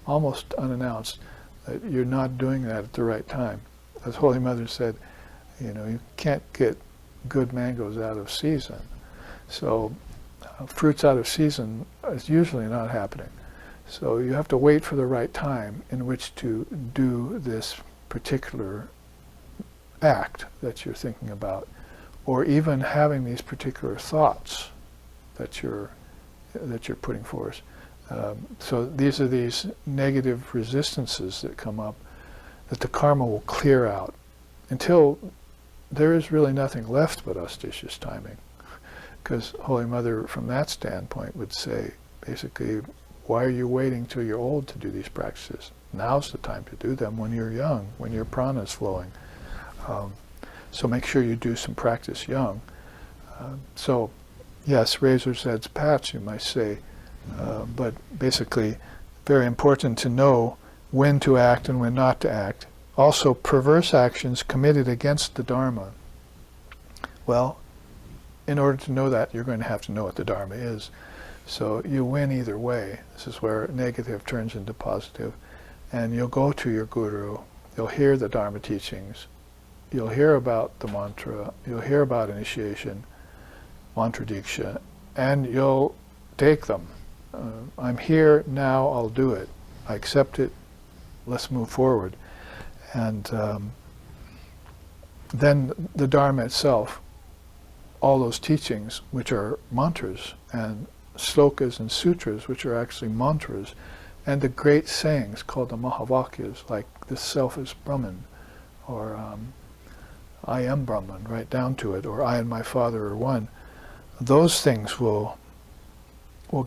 almost unannounced, that you're not doing that at the right time. As Holy Mother said, you can't get good mangoes out of season. So fruits out of season is usually not happening. So you have to wait for the right time in which to do this particular act that you're thinking about, or even having these particular thoughts that you're putting forth. So these are these negative resistances that come up that the karma will clear out until there is really nothing left but auspicious timing. Because Holy Mother, from that standpoint, would say, basically, why are you waiting till you're old to do these practices? Now's the time to do them, when you're young, when your prana is flowing. So make sure you do some practice young. So, yes, razor's edge paths, you might say, but basically, very important to know when to act and when not to act. Also, perverse actions committed against the Dharma. Well, in order to know that, you're going to have to know what the Dharma is. So you win either way. This is where negative turns into positive. And you'll go to your guru, you'll hear the Dharma teachings, you'll hear about the mantra, you'll hear about initiation, mantra diksha, and you'll take them. I'm here, now I'll do it. I accept it, let's move forward. And then the Dharma itself, all those teachings, which are mantras, and slokas and sutras, which are actually mantras, and the great sayings called the Mahavakyas, like the self is Brahman, or I am Brahman, right down to it, or I and my Father are one. Those things will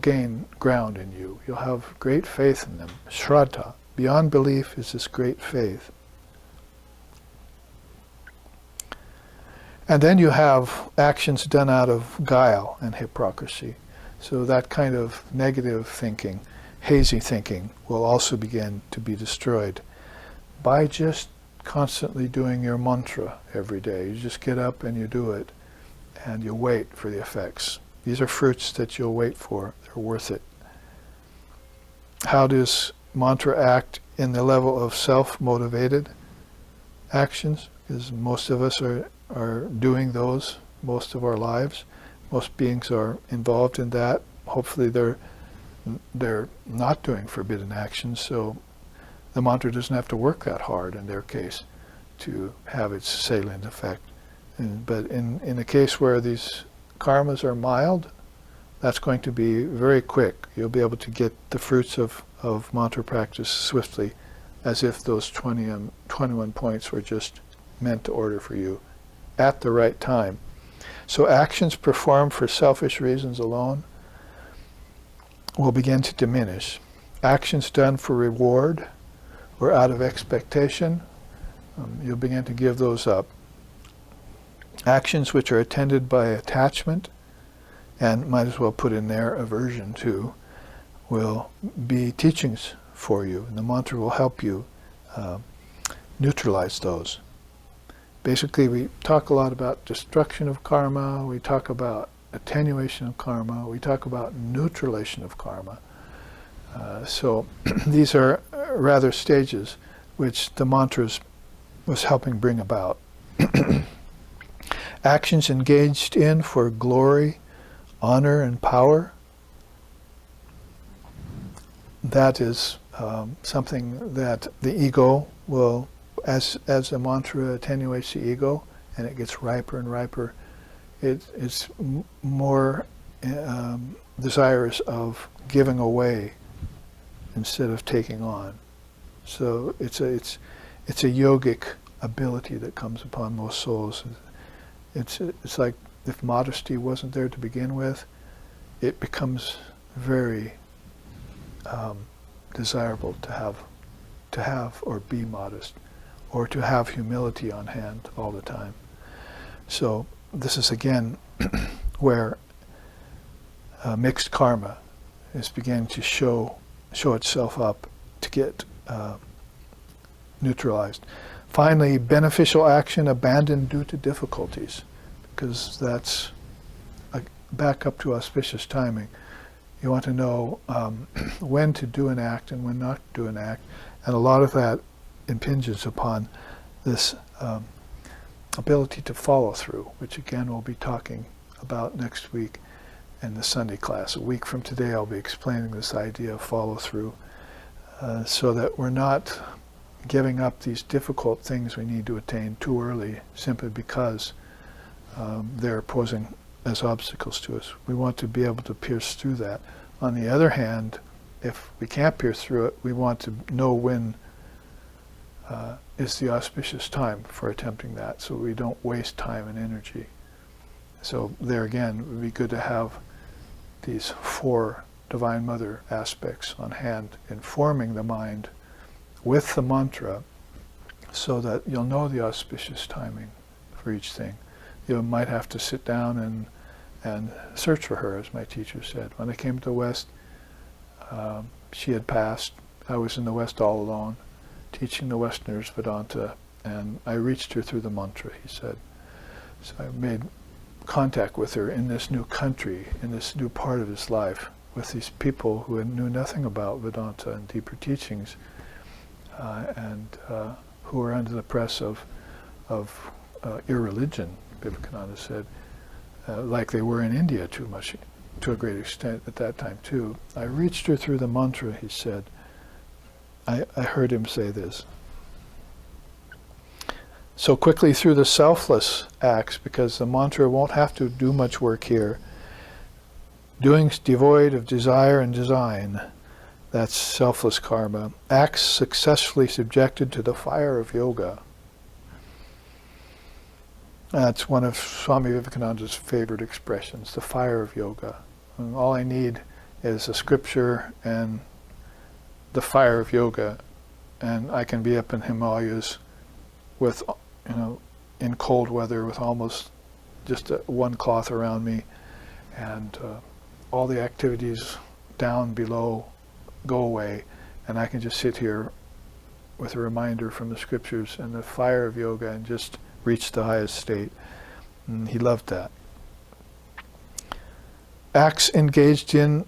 gain ground in you. You'll have great faith in them. Shraddha, beyond belief, is this great faith. And then you have actions done out of guile and hypocrisy. So that kind of negative thinking, hazy thinking, will also begin to be destroyed by just constantly doing your mantra every day. You just get up and you do it, and you wait for the effects. These are fruits that you'll wait for. They're worth it. How does mantra act in the level of self-motivated actions? Because most of us are doing those most of our lives. Most beings are involved in that. Hopefully they're not doing forbidden actions, so the mantra doesn't have to work that hard in their case to have its salient effect. But in a case where these karmas are mild, that's going to be very quick. You'll be able to get the fruits of mantra practice swiftly, as if those 21 points were just meant to order for you at the right time. So actions performed for selfish reasons alone will begin to diminish. Actions done for reward or out of expectation, you'll begin to give those up. Actions which are attended by attachment, and might as well put in there aversion too, will be teachings for you, and the mantra will help you neutralize those. Basically, we talk a lot about destruction of karma, we talk about attenuation of karma, we talk about neutralization of karma. So these are rather stages which the mantras was helping bring about. Actions engaged in for glory, honor, and power, that is something that the ego will, as the mantra attenuates the ego and it gets riper and riper, it's more desirous of giving away instead of taking on. So it's a yogic ability that comes upon most souls. It's like if modesty wasn't there to begin with, it becomes very desirable to have or be modest, or to have humility on hand all the time. So this is again where mixed karma is beginning to show itself up, to get neutralized. Finally, beneficial action abandoned due to difficulties, because that's back up to auspicious timing. You want to know when to do an act and when not to do an act, and a lot of that impinges upon this ability to follow through, which again we'll be talking about next week in the Sunday class. A week from today I'll be explaining this idea of follow through, so that we're not giving up these difficult things we need to attain too early simply because they're posing as obstacles to us. We want to be able to pierce through that. On the other hand, if we can't pierce through it, we want to know when is the auspicious time for attempting that, so we don't waste time and energy. So there again, it would be good to have these 4 Divine Mother aspects on hand, informing the mind with the mantra, so that you'll know the auspicious timing for each thing. You might have to sit down and search for her, as my teacher said. When I came to the West, she had passed. I was in the West all alone, teaching the Westerners Vedanta, and I reached her through the mantra, he said. So I made contact with her in this new country, in this new part of his life, with these people who knew nothing about Vedanta and deeper teachings, and who were under the press of irreligion, Vivekananda said, like they were in India to a great extent at that time too. I reached her through the mantra, he said. I heard him say this. So quickly through the selfless acts, because the mantra won't have to do much work here. Doings devoid of desire and design, that's selfless karma. Acts successfully subjected to the fire of yoga. That's one of Swami Vivekananda's favorite expressions, the fire of yoga. And all I need is a scripture and the fire of yoga, and I can be up in Himalayas with, in cold weather with almost just one cloth around me, and all the activities down below go away, and I can just sit here with a reminder from the scriptures and the fire of yoga and just reach the highest state. And he loved that. Acts engaged in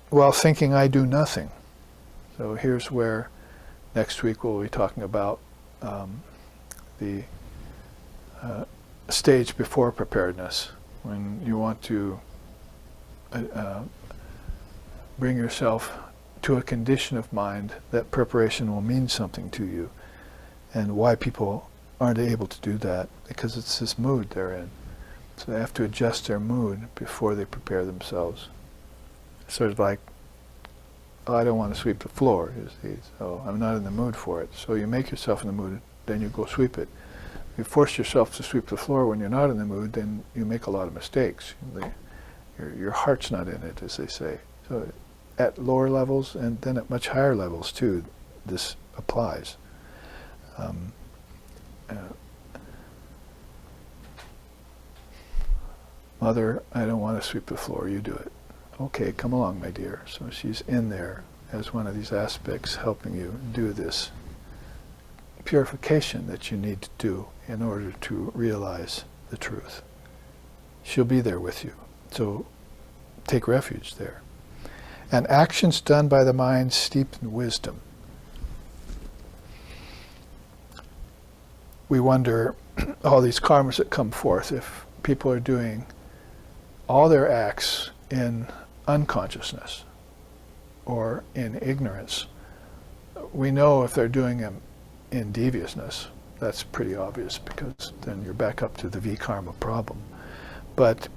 while thinking I do nothing. So here's where next week we'll be talking about the stage before preparedness, when you want to bring yourself to a condition of mind that preparation will mean something to you, and why people aren't able to do that, because it's this mood they're in. So they have to adjust their mood before they prepare themselves. Sort of like, oh, I don't want to sweep the floor, you see, so I'm not in the mood for it. So you make yourself in the mood, then you go sweep it. If you force yourself to sweep the floor when you're not in the mood, then you make a lot of mistakes. Your heart's not in it, as they say. So at lower levels, and then at much higher levels too, this applies. Mother, I don't want to sweep the floor, you do it. Okay, come along, my dear. So she's in there as one of these aspects helping you do this purification that you need to do in order to realize the truth. She'll be there with you. So take refuge there. And actions done by the mind steeped in wisdom. We wonder, all these karmas that come forth, if people are doing all their acts in unconsciousness or in ignorance. We know if they're doing them in deviousness, that's pretty obvious, because then you're back up to the V-karma problem. But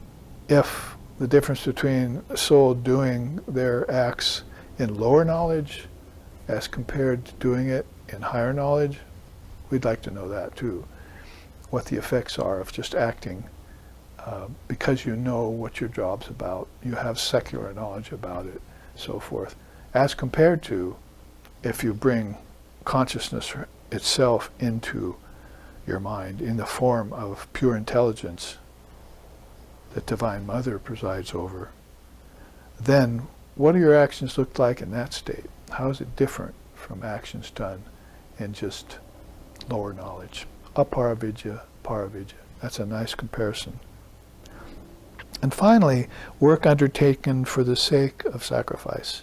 if the difference between a soul doing their acts in lower knowledge as compared to doing it in higher knowledge, we'd like to know that too, what the effects are of just acting because you know what your job's about, you have secular knowledge about it, so forth, as compared to if you bring consciousness itself into your mind in the form of pure intelligence that Divine Mother presides over, then what do your actions look like in that state? How is it different from actions done in just lower knowledge? Aparavidya, paravidya. That's a nice comparison. And finally, work undertaken for the sake of sacrifice.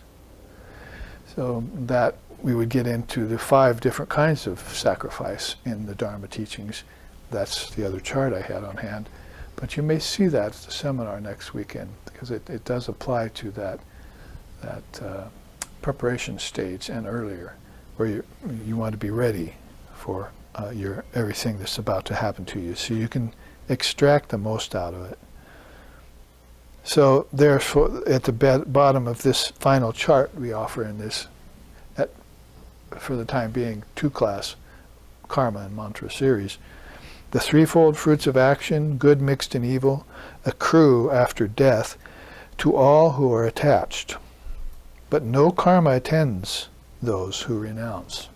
So that we would get into the 5 different kinds of sacrifice in the Dharma teachings. That's the other chart I had on hand. But you may see that at the seminar next weekend, because it does apply to that preparation stage and earlier, where you want to be ready for your everything that's about to happen to you, so you can extract the most out of it. So therefore, at the bottom of this final chart we offer in this, for the time being, 2-class karma and mantra series, the threefold fruits of action, good mixed and evil, accrue after death to all who are attached. But no karma attends those who renounce.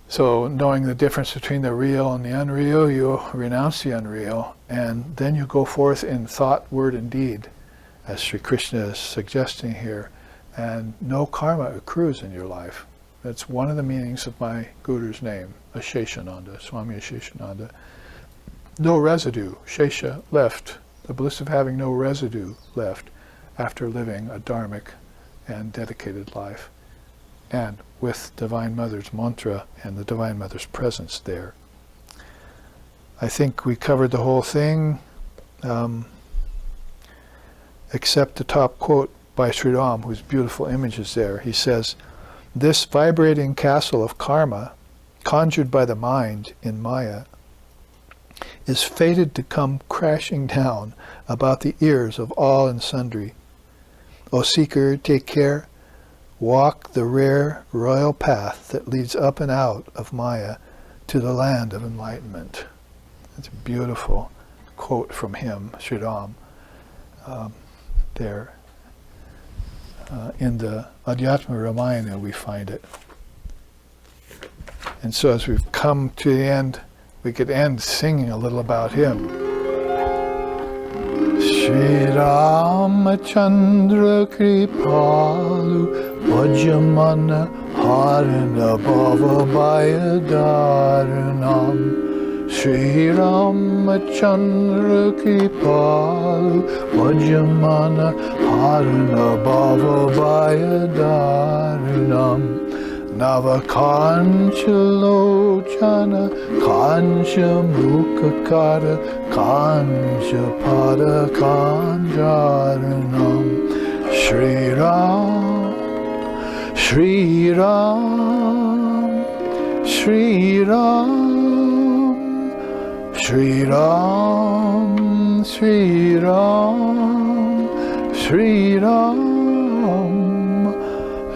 So knowing the difference between the real and the unreal, you renounce the unreal, and then you go forth in thought, word, and deed, as Sri Krishna is suggesting here, and no karma accrues in your life. That's one of the meanings of my Guru's name, Asheshananda, Swami Asheshananda. No residue, Shesha, left, the bliss of having no residue left after living a dharmic and dedicated life, and with Divine Mother's mantra and the Divine Mother's presence there. I think we covered the whole thing, except the top quote by Sri Ram, whose beautiful image is there. He says, "This vibrating castle of karma, conjured by the mind in Maya, is fated to come crashing down about the ears of all and sundry. O seeker, take care. Walk the rare royal path that leads up and out of Maya to the land of enlightenment." That's a beautiful quote from him, Sri Ram, there. In the Adhyatma Ramayana we find it. And so as we've come to the end, we could end singing a little about him. Shri Ramachandra Kripalu Vajamana Harana Bhavabhaya Dharanam. Shri Ramachandra Kripalu Vajamana Harana Bhavabhaya Dharanam. Navakanchalochana Kancha Mukakara Kancha Pada Kanjaranam. Shri Ram, Shri Ram, Shri Ram, Shri Ram, Shri Ram, Shri Ram,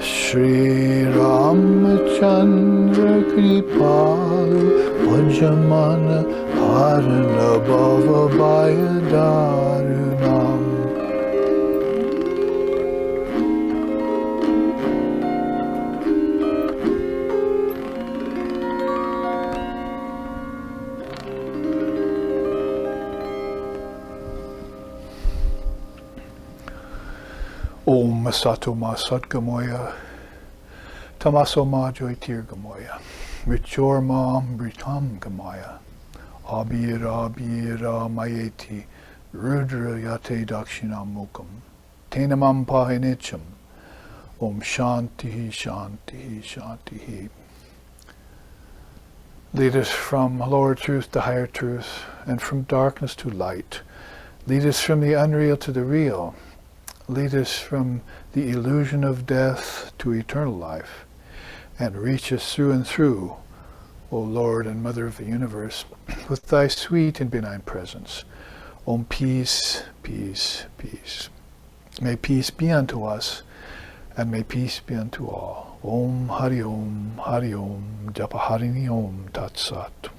Shri Ramachandra Kripalu Vajamana Harana Bhavabhaya Dharanam. Om Sato Ma Satgamoya, Tamaso Ma Joitir Gamoya, Richor Ma Mritam Gamaya, Abhira Abhira Mayeti, Rudra Yate Dakshinam Mukam, Tenamam Pahinicham, Om Shantihi Shantihi Shantihi. Lead us from lower truth to higher truth, and from darkness to light. Lead us from the unreal to the real. Lead us from the illusion of death to eternal life, and reach us through and through, O Lord and Mother of the universe, with thy sweet and benign presence. Om peace, peace, peace. May peace be unto us, and may peace be unto all. Om Hari Om, Japa Harini Om Tat Sat.